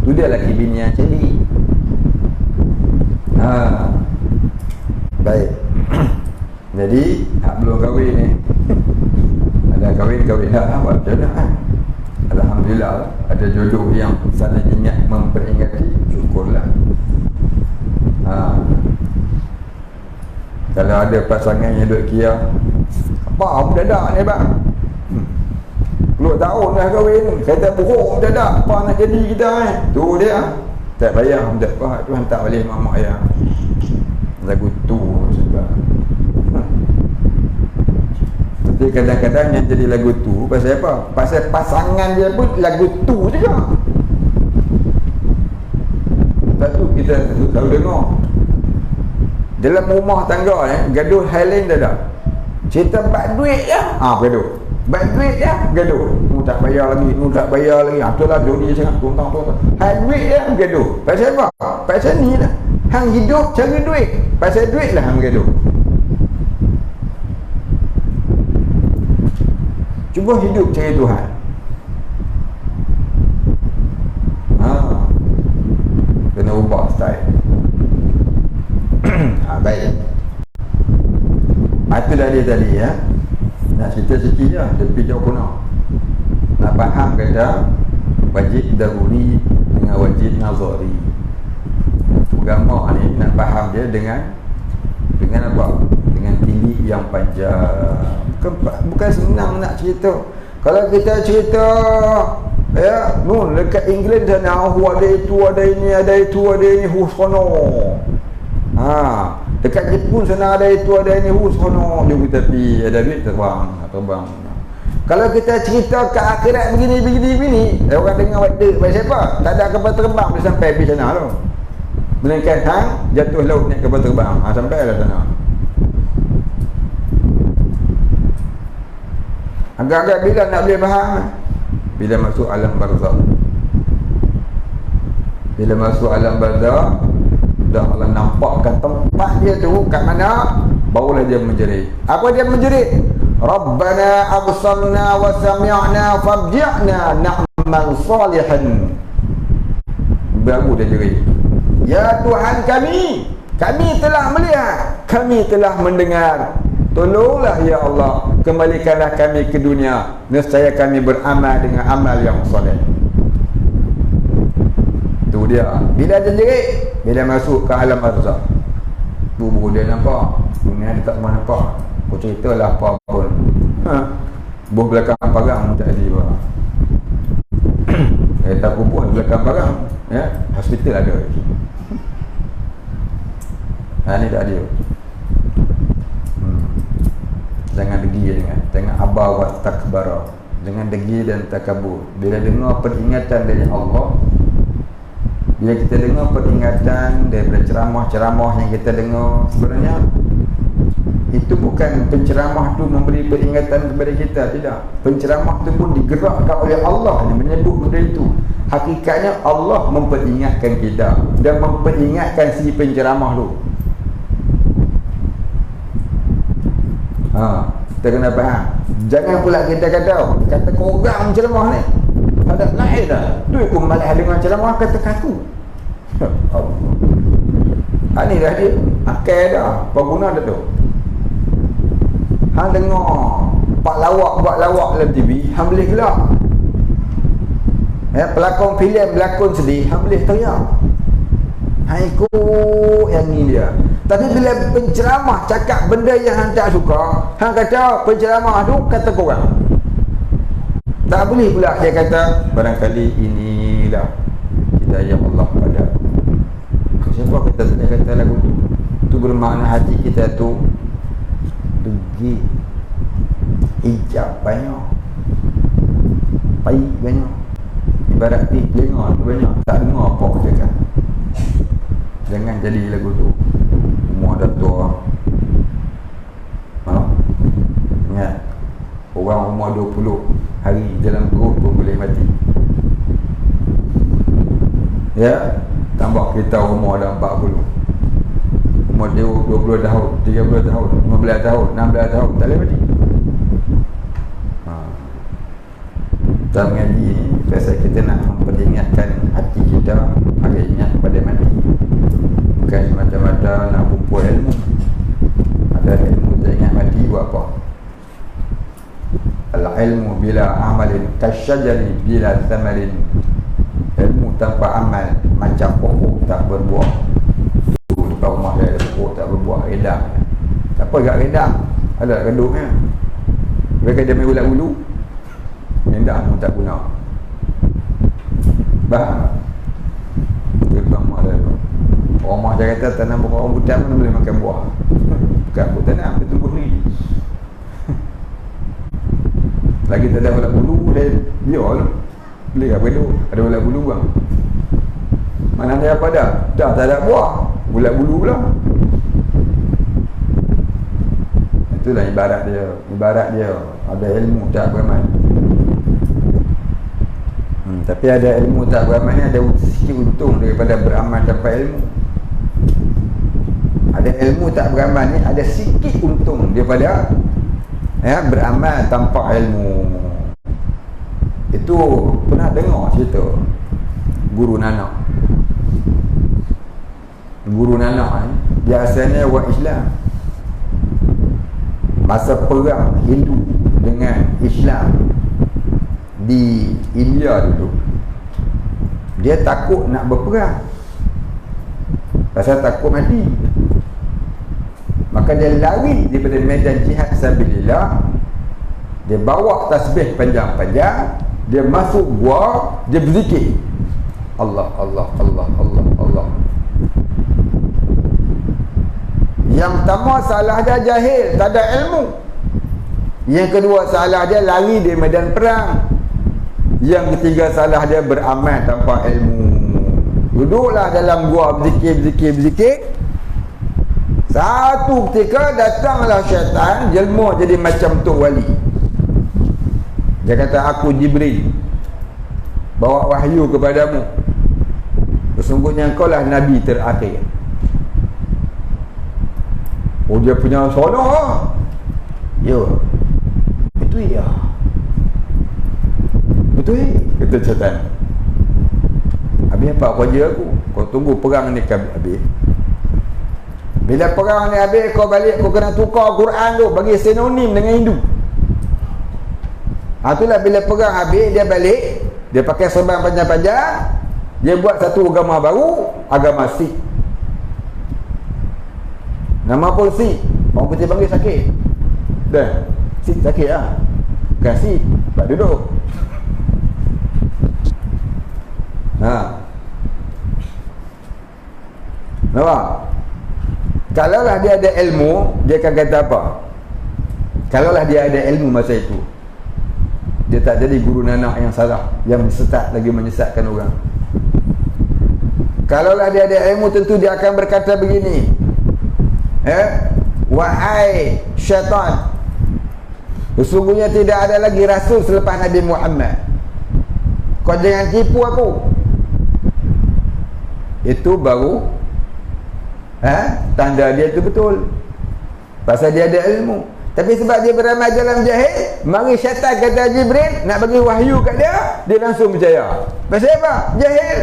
Itu dia laki bini yang cerdik. Baik. Jadi hak belum kahwin ni. Ada kahwin dah. Macam mana? Alhamdulillah ada jodoh yang saling ingat memperingati, syukurlah. Kalau ada pasangan yang duk kira, apa mendadak ni bang? 10 tahun dah kahwin, kata buruk mendadak, apa nak jadi kita ni? Tu dia. Tak payah, tak apa, Tuhan tak boleh mak ayah. Lagu tu sebab. Tapi kadang-kadang yang jadi lagu tu pasal apa? Pasal pasangan dia pun lagu tu juga. Satu kita tahu dengar. Dalam rumah tangga ni, gaduh hal lain dah dah. Cerita bak duit je, gaduh. Bak duit je, gaduh. Mu tak bayar lagi, mu tak bayar lagi. Itulah jodi sangat tuntang. Hal duit je, gaduh. Pasal apa? Pasal ni lah. Hang hidup cari duit. Pasal duit lah hang gaduh. Cuba hidup cari Tuhan. Kena ubah style. Baik. Itu dah dia tadi ya. Nak cerita sikit je, tapi jauh kuno. Nak faham kata wajib daruri dengan wajib nazari. Agama ni nak faham dia dengan apa? Dengan tilik yang panjang. Bukan senang nak cerita. Kalau kita cerita ya, dekat England sana ada itu, ada ini, ada itu, ada ini, sono. Dekat Jepun sana ada itu, ada ini, sono. Dia tapi ada duit terbang. Kalau kita cerita ke akhirat begini, orang dengar macam siapa? Tak ada kapal terbang dia sampai di sana tu. Melainkan hang jatuh laut naik kapal terbang. Sampai lah sana. Agak-agak bila nak boleh faham? Bila masuk alam barzakh. Bila masuk alam barzakh, dah Allah nampakkan tempat dia tu kat mana, barulah dia menjerit. Apa dia menjerit? Rabbana absarna wa sami'na farji'na na'mal salihan. Baru dia jerit. Ya Tuhan kami telah melihat, kami telah mendengar. Tolonglah ya Allah, kembalikanlah kami ke dunia, nescaya kami beramal dengan amal yang soleh. Tu dia. Bila dia jerit, bila masuk ke alam barzakh, baru dia nampak dunia dia tak mahu nampak. Kau ceritalah apa pun. Buah belakang pagang tak ada apa. Tak buah belakang pagang, ya, hospital ada. Ni tak ada. Jangan degi jangan abah wa takbara. Jangan degi dan takabur. Bila dengar peringatan dari Allah, bila kita dengar peringatan daripada ceramah-ceramah yang kita dengar, sebenarnya itu bukan penceramah tu memberi peringatan kepada kita, tidak. Penceramah tu pun digerakkan oleh Allah yang menyebut benda itu. Hakikatnya Allah memperingatkan kita dan memperingatkan si penceramah tu. Kita kena faham. Jangan pula kita kata korang ceramah ni ada lain dah. Duit pun malah dengan ceramah kata kaku. Ni dah dia akal dah. Apa guna dah tu? Hang dengar buat lawak dalam TV, hang boleh gelak. pelakon filem berlakon sedih, hang boleh teriak. Hang ikut yang ni dia. Tapi bila penceramah cakap benda yang hang tak suka, hang kata penceramah tu kata korang. Tak boleh pula dia kata barangkali inilah hidayah Allah pada. Siapa kata lagu tu? Tu bermakna hati kita tu degi, hijab banyak, pai banyak, ibarat telinga tu banyak, tak dengar apa cakap. Jangan jadi lagu tu. Umur dah tua. Ingat, orang umur 20 hari dalam perut pun boleh mati. Ya, tambah kita umur dah 40. Umur dia 20 tahun, 30 tahun, 15 tahun, 16 tahun, tak boleh mati. Kita mengaji ni, pasal kita nak memperingatkan hati kita agar ingat pada mati. Bukan semata-mata nak kumpul ilmu. Ada ilmu tak ingat mati, buat apa? Al-ilmu bila amalin kasyajari bila thamarin. Ilmu tanpa amal macam pokok tak berbuah. Tu dekat rumah dia ada pokok tak berbuah, redang. Siapa agak redang? Ada keduknya. Mereka dia main ulat bulu, redang pun tak guna. Faham? Tuan mak dia tu. Orang mak dia kata tanam pokok rambutan pun boleh makan buah. Bukan aku tanam, dia tumbuh sendiri. Lagi tak ada ulat bulu, dia biar lah. Boleh apa tu? Ada ulat bulu bang. Mana ada apa dah? Dah tak ada buah, ulat bulu pula. Itulah ibarat dia. Ibarat dia ada ilmu tak beramal. Tapi ada ilmu tak beramal ni ada sikit untung daripada beramal tanpa ilmu. Ada ilmu tak beramal ni ada sikit untung daripada beramal tanpa ilmu. Itu pernah dengar cerita Guru Nanak. Guru Nanak ni dia asalnya orang Islam. Masa perang Hindu dengan Islam di India dulu, dia takut nak berperang pasal takut mati. Maka dia lari daripada medan jihad sabilillah. Dia bawa tasbih panjang-panjang, dia masuk gua, dia berzikir Allah Allah Allah Allah Allah. Yang pertama salah dia jahil, tak ada ilmu. Yang kedua salah dia lari di medan perang. Yang ketiga salah dia beramal tanpa ilmu. Duduklah dalam gua berzikir. Satu ketika datanglah syaitan jelma jadi macam Tok Wali. Dia kata, aku Jibril, bawa wahyu kepadamu. Sesungguhnya engkau lah Nabi terakhir. Oh, dia punya sono lah. Ya, betul ya. Betul kata syaitan. Habis apa kerja aku? Kau tunggu perang ni habis. Bila perang ni habis, kau balik, kau kena tukar Quran tu bagi sinonim dengan Hindu. Itulah bila perang habis, dia balik, dia pakai serban panjang-panjang, dia buat satu agama baru, agama Sikh. Nama pun Sikh. Orang putih panggil sakit. Dah, Sikh sakit lah. Bukan Sikh, tak duduk. Nampak? Kalaulah dia ada ilmu, dia akan kata apa? Kalaulah dia ada ilmu masa itu, dia tak jadi Guru Nanak yang salah, yang sesat lagi menyesatkan orang. Kalaulah dia ada ilmu, tentu dia akan berkata begini, wahai syaitan, sesungguhnya tidak ada lagi Rasul selepas Nabi Muhammad. Kau jangan tipu aku. Itu baru tanda dia tu betul, pasal dia ada ilmu. Tapi sebab dia beramal dalam jahil, mari syaitan kata Jibril nak bagi wahyu kat dia, dia langsung percaya. Pasal apa? Jahil.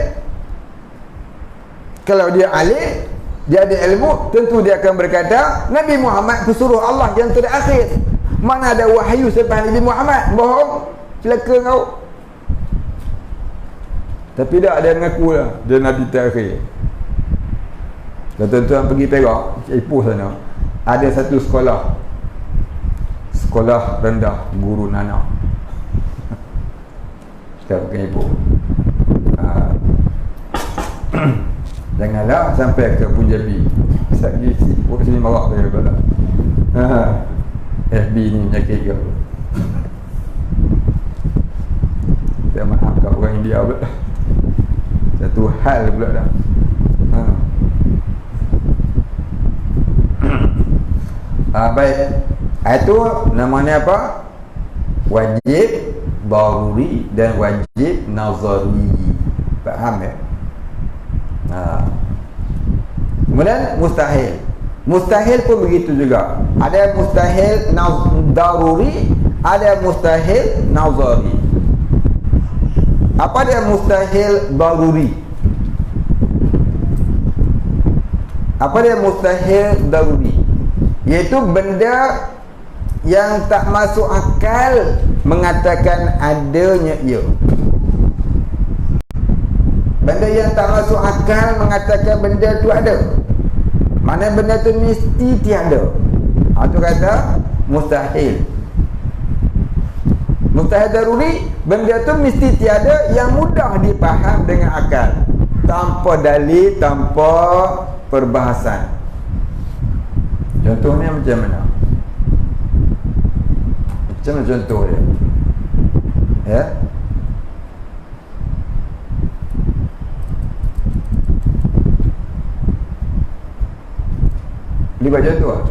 Kalau dia alim, dia ada ilmu, tentu dia akan berkata Nabi Muhammad pesuruh Allah yang terakhir. Mana ada wahyu selepas Nabi Muhammad? Bohong. Celaka kau. Tapi tak ada mengaku lah dia Nabi terakhir. Kalau tuan-tuan pergi Perak, Ipoh sana, ada satu sekolah rendah Guru Nana. Kita bukan Ipoh. Janganlah sampai ke Punjabi. Sagi Ipoh sini marah dia pula. FB ni menyakit ke apa? Saya maafkan orang India pula. Satu hal pula dah. Baik. Itu namanya apa? Wajib daruri dan wajib nazari. Faham ya? Kemudian mustahil. Mustahil pun begitu juga. Ada mustahil daruri, ada mustahil nazari. Apa dia mustahil daruri? Apa dia mustahil daruri? Iaitu benda yang tak masuk akal mengatakan adanya ia. Benda yang tak masuk akal mengatakan benda tu ada. Mana benda tu mesti tiada. Itu kata mustahil. Mustahil daruri, benda tu mesti tiada yang mudah dipaham dengan akal, tanpa dalil, tanpa perbahasan. Contohnya macam mana? Macam mana contoh dia? Ya? Boleh buat contoh lah.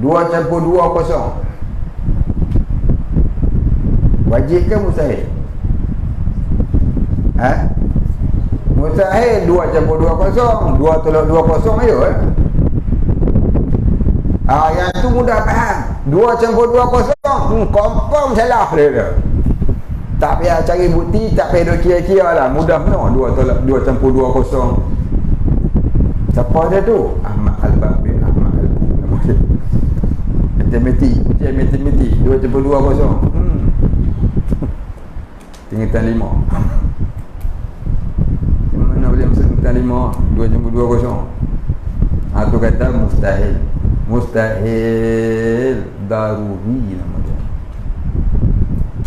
2 campur 2 kosong. Wajib ke mustahil? Mustahil. 2 campur 2 kosong. 2 tolak 2 kosong ayo yang tu mudah faham. 2 campur 2 kosong. Confirm salah dia. Tak payah cari bukti, tak payah duk kira-kira lah. Mudah benar 2 tolak 2 campur 2 kosong. Siapa dia tu? Ahmad Al-Babir. Matematik 2 campur 2 kosong. Tingkatan 5. Macam mana boleh masuk tingkatan 5? 2 campur 2 kosong. Tu kata mustahil. Mustahil daruri nama dia.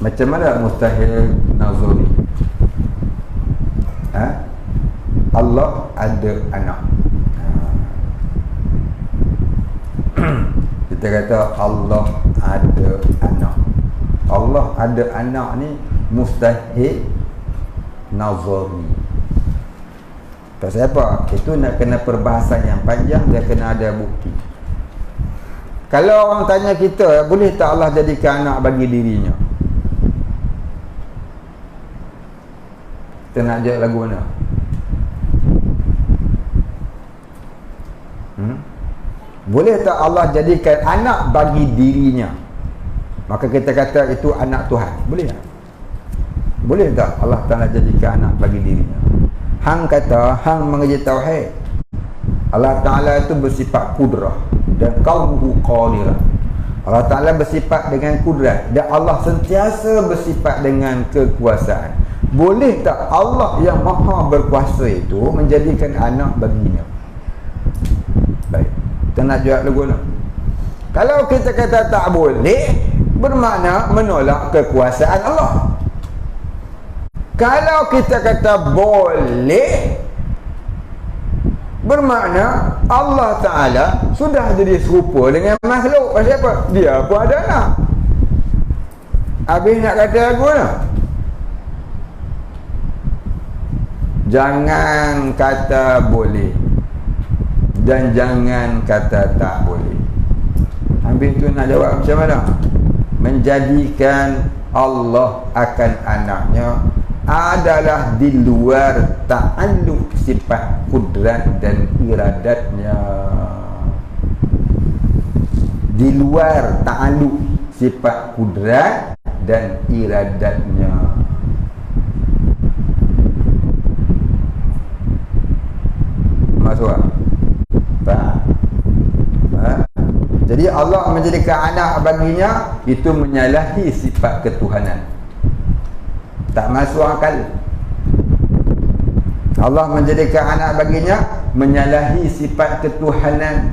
Macam mana mustahil nazari? Allah ada anak. Kita kata Allah ada anak. Allah ada anak ni mustahil nazari. Pasal apa? Itu nak kena perbahasan yang panjang, dia kena ada bukti. Kalau orang tanya kita, boleh tak Allah jadikan anak bagi dirinya? Kita nak jawab lagu mana? Boleh tak Allah jadikan anak bagi dirinya? Maka kita kata itu anak Tuhan. Boleh tak? Boleh tak Allah Ta'ala jadikan anak bagi dirinya? Hang kata, hang mengaji tauhid, Allah Ta'ala itu bersifat kudrah dan qawluhu qadirah. Allah Ta'ala bersifat dengan kudrat dan Allah sentiasa bersifat dengan kekuasaan. Boleh tak Allah yang maha berkuasa itu menjadikan anak baginya? Baik, kita nak jawab lagu ni. Kalau kita kata tak boleh, bermakna menolak kekuasaan Allah. Kalau kita kata boleh, bermakna Allah Ta'ala sudah jadi serupa dengan makhluk. Pasal apa? Dia pun ada anak. Habis nak kata lagu ni, jangan kata boleh dan jangan kata tak boleh. Habis tu nak jawab macam mana? Menjadikan Allah akan anaknya adalah di luar ta'alluq sifat kudrat dan iradatnya. Di luar ta'alluq sifat kudrat dan iradatnya. Masuk tak? Jadi Allah menjadikan anak baginya itu menyalahi sifat ketuhanan, tak masuk akal. Allah menjadikan anak baginya menyalahi sifat ketuhanan.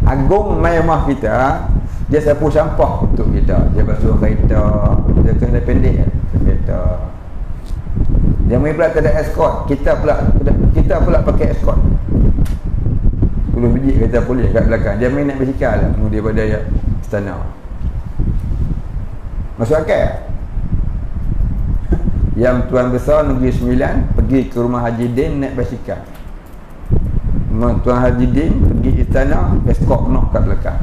Agung mai rumah kita, dia sapu sampah untuk kita, dia basuh kereta, dia kena pendek kereta. Dia mai pula tak ada escort, kita pula pakai escort. 10 biji kereta polis kat belakang, dia main naik basikal lah daripada istana. Masuk akal? Yang Tuan Besar Negeri Sembilan pergi ke rumah Haji Din naik basikal. Tuan Haji Din pergi istana, escort penuh kat belakang.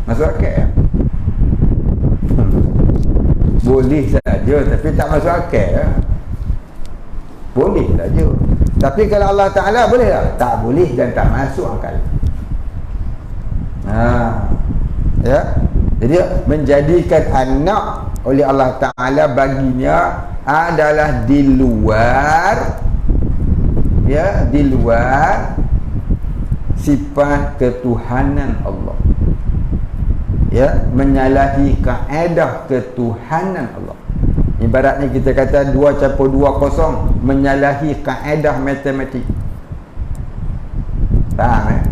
Masuk akal? Boleh saja, tapi tak masuk akal. Boleh saja. Tapi kalau Allah Ta'ala boleh tak? Tak boleh dan tak masuk akal. Ya. Jadi menjadikan anak oleh Allah Ta'ala baginya adalah di luar, ya, di luar sifat ketuhanan Allah, ya, menyalahi kaedah ketuhanan Allah. Ibaratnya kita kata 2+2 menyalahi kaedah matematik. Faham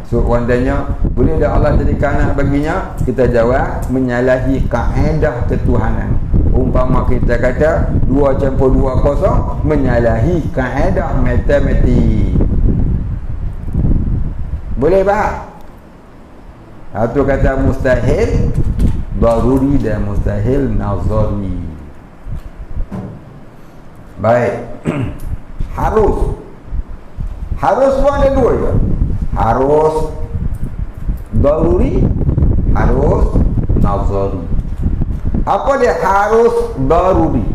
so orang tanya, boleh tak Allah jadikan anak baginya? Kita jawab, menyalahi kaedah ketuhanan. Umpama kita kata 2+2 menyalahi kaedah matematik. Boleh tak? Atau kata mustahil daruri dan mustahil nazari. Baik. Harus pun ada dua je. Harus daruri, harus nazari. Apa dia harus daruri?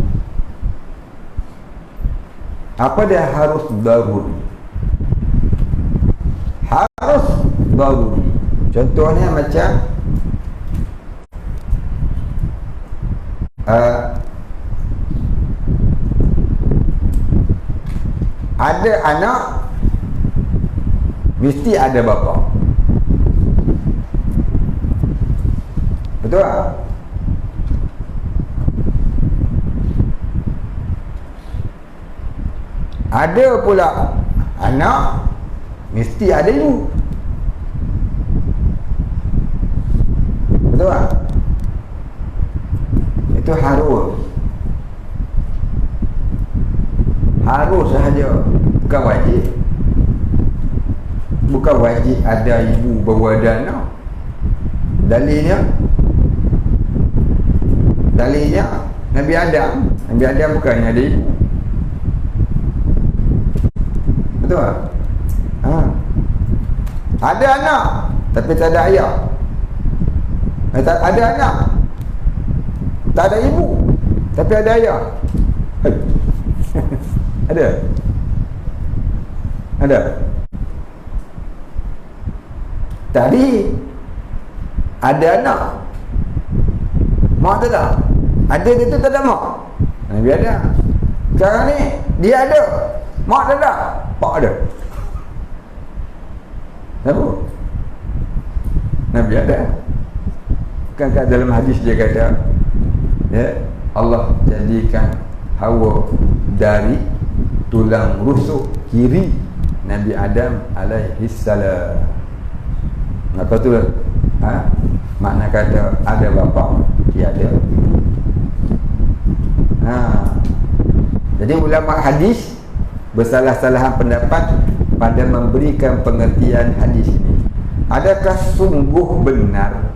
Apa dia harus daruri? Harus daruri. Contohnya macam ada anak mesti ada bapa. Betul tak? Ada pula anak mesti ada ibu. Betul tak? Itu harus sahaja, bukan wajib. Bukan wajib ada ibu baru ada anak. Dalilnya Nabi Adam bukannya ada ibu. Betul tak? Ada anak tapi tak ada ayah. Ada anak tak ada ibu tapi ada ayah. Ada. Tadi ada anak, mak tak ada. Ada dia tu tak ada mak. Nabi ada. Sekarang ni dia ada, mak tak ada, pak ada. Kenapa? Nabi ada. Kan dalam hadis dia kata, ya, Allah jadikan Hawa dari tulang rusuk kiri Nabi Adam alaihi salam. Maka tu makna kata ada bapa, tiada. Jadi ulama hadis bersalah-salahan pendapat pada memberikan pengertian hadis ini. Adakah sungguh benar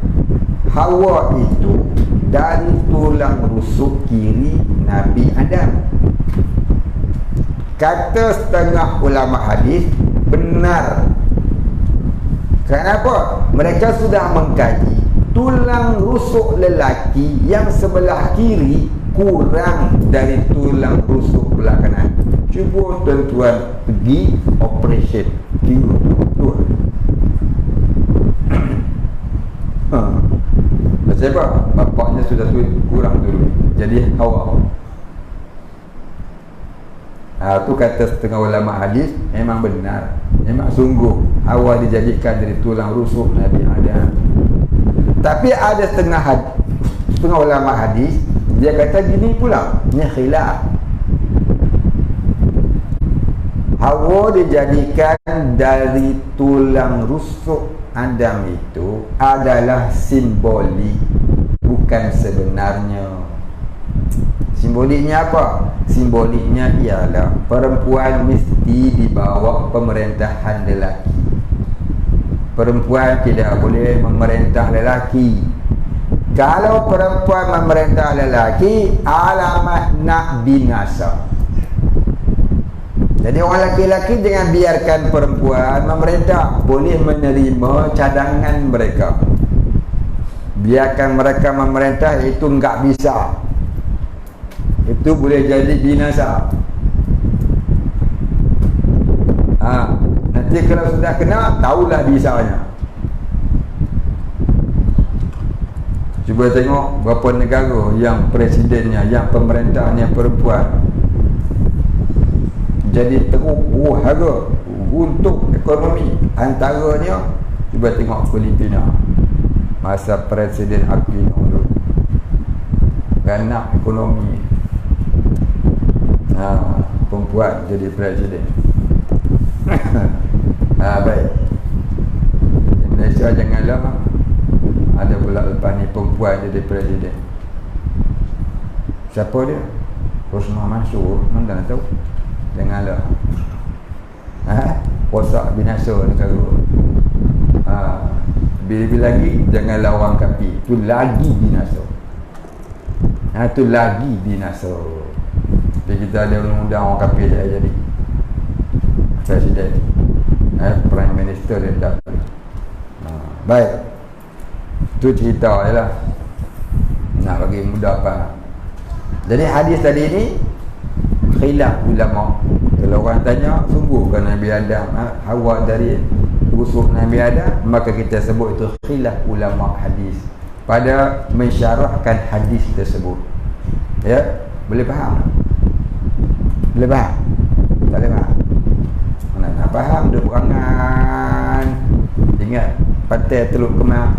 Hawa itu dari tulang rusuk kiri Nabi Adam? Kata setengah ulama hadis, benar. Kenapa? Mereka sudah mengkaji tulang rusuk lelaki yang sebelah kiri kurang dari tulang rusuk belah kanan. Cuba tuan-tuan pergi operation kira betul. Sebab bapaknya sudah kurang dulu. Jadi Hawa. Tu kata setengah ulama hadis, memang benar, memang sungguh Hawa dijadikan dari tulang rusuk Nabi Adam. Tapi ada setengah ulama hadis, dia kata gini pula, ni khilaf. Hawa dijadikan dari tulang rusuk Adam itu adalah simbolik, bukan sebenarnya. Simboliknya apa? Simboliknya ialah perempuan mesti dibawa pemerintahan lelaki. Perempuan tidak boleh memerintah lelaki. Kalau perempuan memerintah lelaki, alamat nak binasa. Jadi orang lelaki jangan biarkan perempuan memerintah, boleh menerima cadangan mereka. Biarkan mereka memerintah, itu enggak bisa. Itu boleh jadi binasa. Nanti kalau sudah kena, tahulah bisanya. Cuba tengok berapa negara yang presidennya, yang pemerintahnya perempuan, jadi teruk harga untuk ekonomi. Antaranya, cuba tengok Filipina masa Presiden Aquino dulu, ganak ekonomi. Perempuan jadi presiden. Baik, di Malaysia janganlah ada pula lepas ni perempuan jadi presiden. Siapa dia? Rosmah Mansur, mana nak tahu. Janganlah rosak binasa negara. Bila-bila lagi janganlah orang kafir, tu lagi binasa. Tu lagi binasa. Jadi kita ada undang-undang orang kafir tak jadi presiden, prime minister dia tak boleh. Baik, tu cerita je lah, nak bagi mudah faham. Jadi hadis tadi ni khilaf ulama. Kalau orang tanya, sungguh kan Nabi Adam Hawa dari rusuk Nabi Adam, maka kita sebut itu khilaf ulama hadis pada mensyarahkan hadis tersebut. Ya, boleh faham? Boleh faham? Tak boleh faham? Mana nak faham dia perangan. Ingat pantai Teluk Kemar.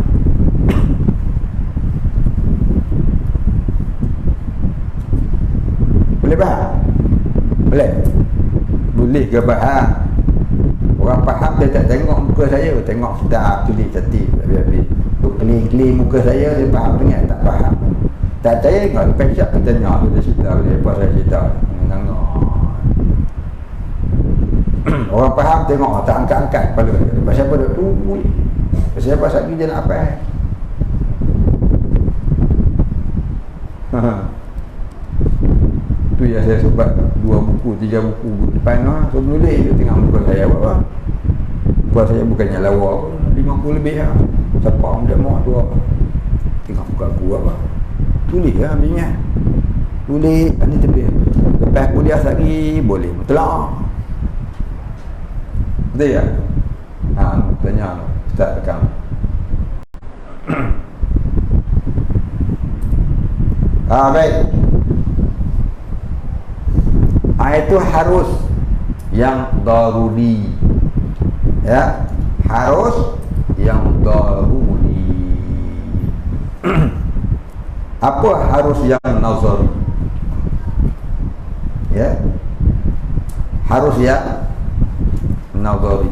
Boleh faham? Boleh? Boleh ke faham? Orang faham dia tak tengok muka saya, tengok kitab tulis cantik habis-habis. Keling-keling muka saya, dia faham dengan tak faham. Tak percaya tengok lepas syak kita tengok dia cerita boleh apa saya cerita. Tengok. Orang faham tengok tak angkat-angkat kepala dia. Pasal apa dia tunggu ni? Pasal apa satu dia nak apa? Tu yang saya sebut 2 buku, 3 buku depan so menulis dia tengok muka saya buat apa. Muka saya bukannya lawa 50 lebih lah. Siapa orang tak mahu tu apa. Tengok muka aku apa. Tulis lah minyak. Tulis ni tepi. Lepas kuliah lagi boleh mutlak. Betul ya? Tanya Ustaz Bekam. Baik. Itu harus yang daruri. Ya, harus yang daruri. Apa harus yang nazari? Ya, harus yang nazari.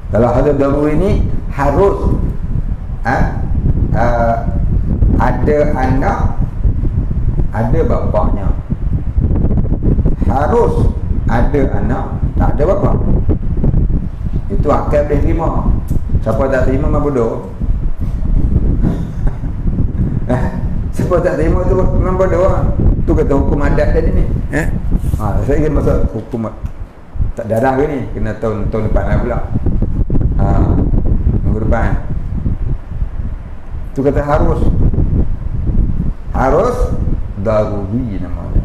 Kalau harus daruri ini harus ada anak, ada bapaknya. Harus ada anak, tak ada bapa. Itu akal boleh terima. Siapa tak terima memang bodoh. Siapa tak terima tu memang bodoh. Tu kata hukum adat tadi ni. Saya ingin masuk hukum tak darah ke ni, kena tahun depan lah pula. Minggu depan. Tu kata harus daruri namanya.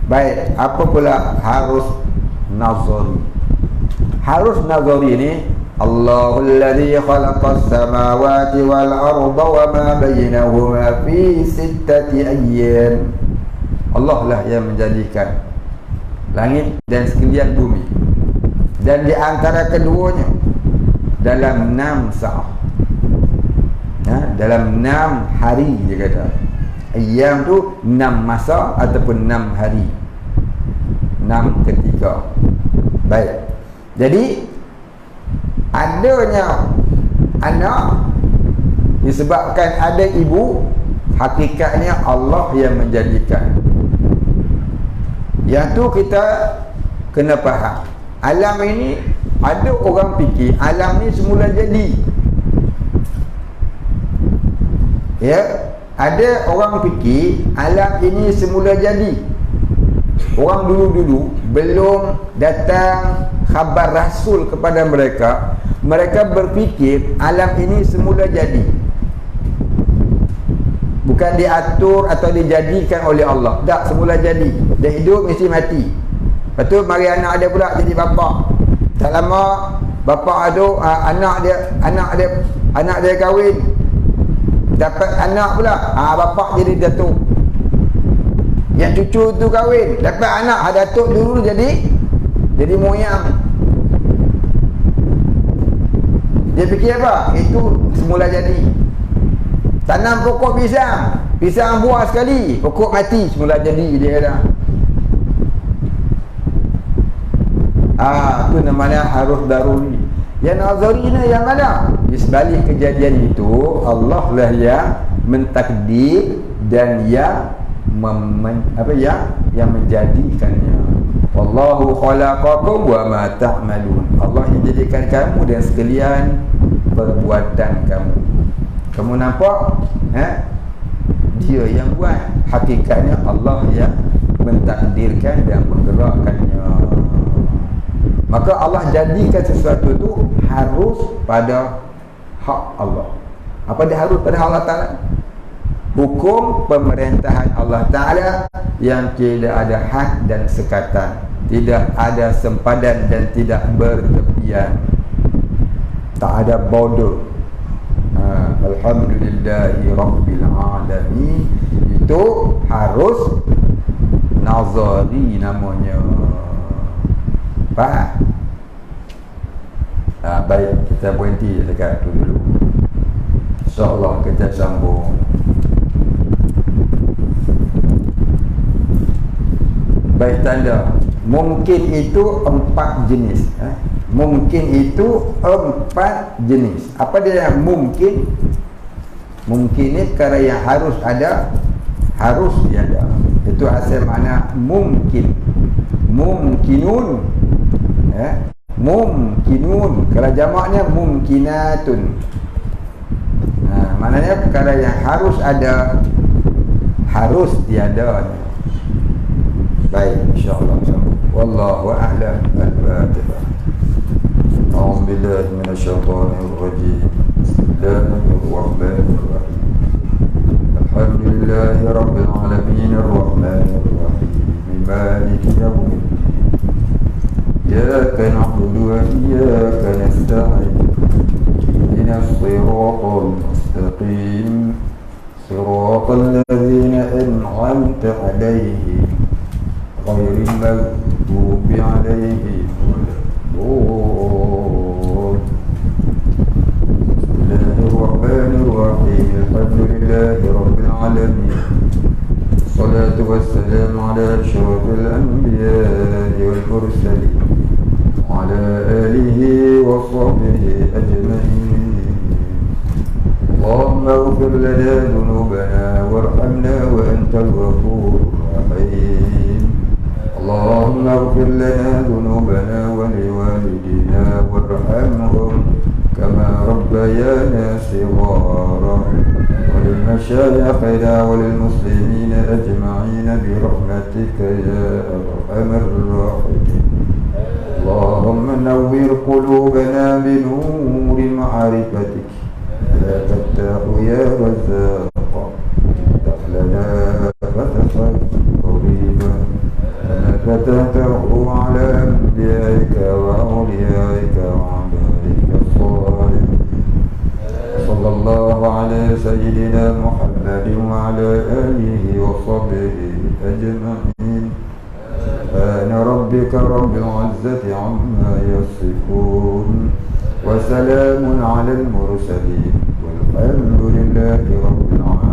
Baik, apa pula harus nazari? Harus nazari ini Allahul ladzi khalaqas samawati wal arda wa ma bainahuma fi sittati ayyam. Allah lah yang menjadikan langit dan sekalian bumi. Dan di antara keduanya dalam 6 sa'ah, dalam 6 hari dia kata. Ayyam tu 6 masa ataupun 6 hari, 6 ketika. Baik, jadi adanya anak disebabkan ada ibu, hakikatnya Allah yang menjadikan. Yang tu kita kena faham. Alam ini, ada orang fikir alam ni semula jadi. Ya, ada orang fikir alam ini semula jadi. Orang dulu-dulu belum datang khabar Rasul kepada mereka, mereka berfikir alam ini semula jadi. Bukan diatur atau dijadikan oleh Allah. Tak, semula jadi. Dia hidup mesti mati. Lepas tu mari anak dia pula jadi bapa. Tak lama bapa tu anak dia kahwin, dapat anak pula. Bapa jadi datuk. Yang cucu tu kahwin, dapat anak. Datuk dulu jadi moyang. Dia fikir apa? Itu semula jadi. Tanam pokok pisang, pisang buah sekali, pokok mati, semula jadi dia kata. Itu namanya harus daruri. Yang nazari ni yang mana? Di sebalik kejadian itu, Allah lah yang mentakdir dan yang yang menjadikannya. Wallahu khalaqakum wa ma ta'malun. Allah yang jadikan kamu dan sekalian perbuatan kamu. Kamu nampak? Dia yang buat. Hakikatnya Allah yang mentakdirkan dan menggerakkannya. Maka Allah jadikan sesuatu itu harus pada hak Allah. Apa dia harus pada Allah Ta'ala? Hukum pemerintahan Allah Ta'ala yang tidak ada had dan sekatan, tidak ada sempadan dan tidak berlebihan, tak ada border. Alhamdulillahi Rabbil Alamin. Itu harus nazari namanya. Faham? Baik, kita berhenti dekat tu dulu. InsyaAllah kita sambung. Baik, tanda mungkin itu 4 jenis. Mungkin itu 4 jenis. Apa dia yang mungkin? Mungkin ni perkara yang harus ada, harus tiada. Itu asal makna mungkin. Mungkinun. Mungkinun. Kalau jamaknya mungkinatun. Maknanya perkara yang harus ada, harus tiada. Baik, insyaAllah. Wallahu a'lam. Al-Fatihah. A'udzu billahi minasyaitonir rajim. Bismillahirrahmanirrahim. Alhamdulillahi rabbil alamin arrahmanir rahim maliki yaumiddin. Iyyaka na'budu wa iyyaka nasta'in. Ihdinas siratal mustaqim. Siratal ladzina an'amta 'alaihim ghairil maghdubi 'alaihim waladdallin. Bismillahirrahmanirrahim. Alhamdulillahi rabbil alamin. Wassalatu wassalamu ala asyrafil anbiya'i wal mursalin wa ala alihi wa sahbihi ajma'in. Allahumma ighfir lana dhunubana warhamna wa antal ghafurur rahim. Allahumma ighfir lana dhunubana wa liwalidina warhamhum kama rabbayana shighara. ولمشايخنا وللمسلمين أجمعين برحمتك يا أرحم الراحمين. اللهم نور قلوبنا بنور معرفتك يا فتاح يا رزاق. افتح لنا فتحا قريبا كما فتحته على أنبيائك وأوليائك وعبادك الصالحين. صلى الله على سيدنا محمد وعلى آله وصحبه أجمعين. سبحان ربك ربك رب العزة عما يصفون وسلام على المرسلين والحمد لله رب العالمين.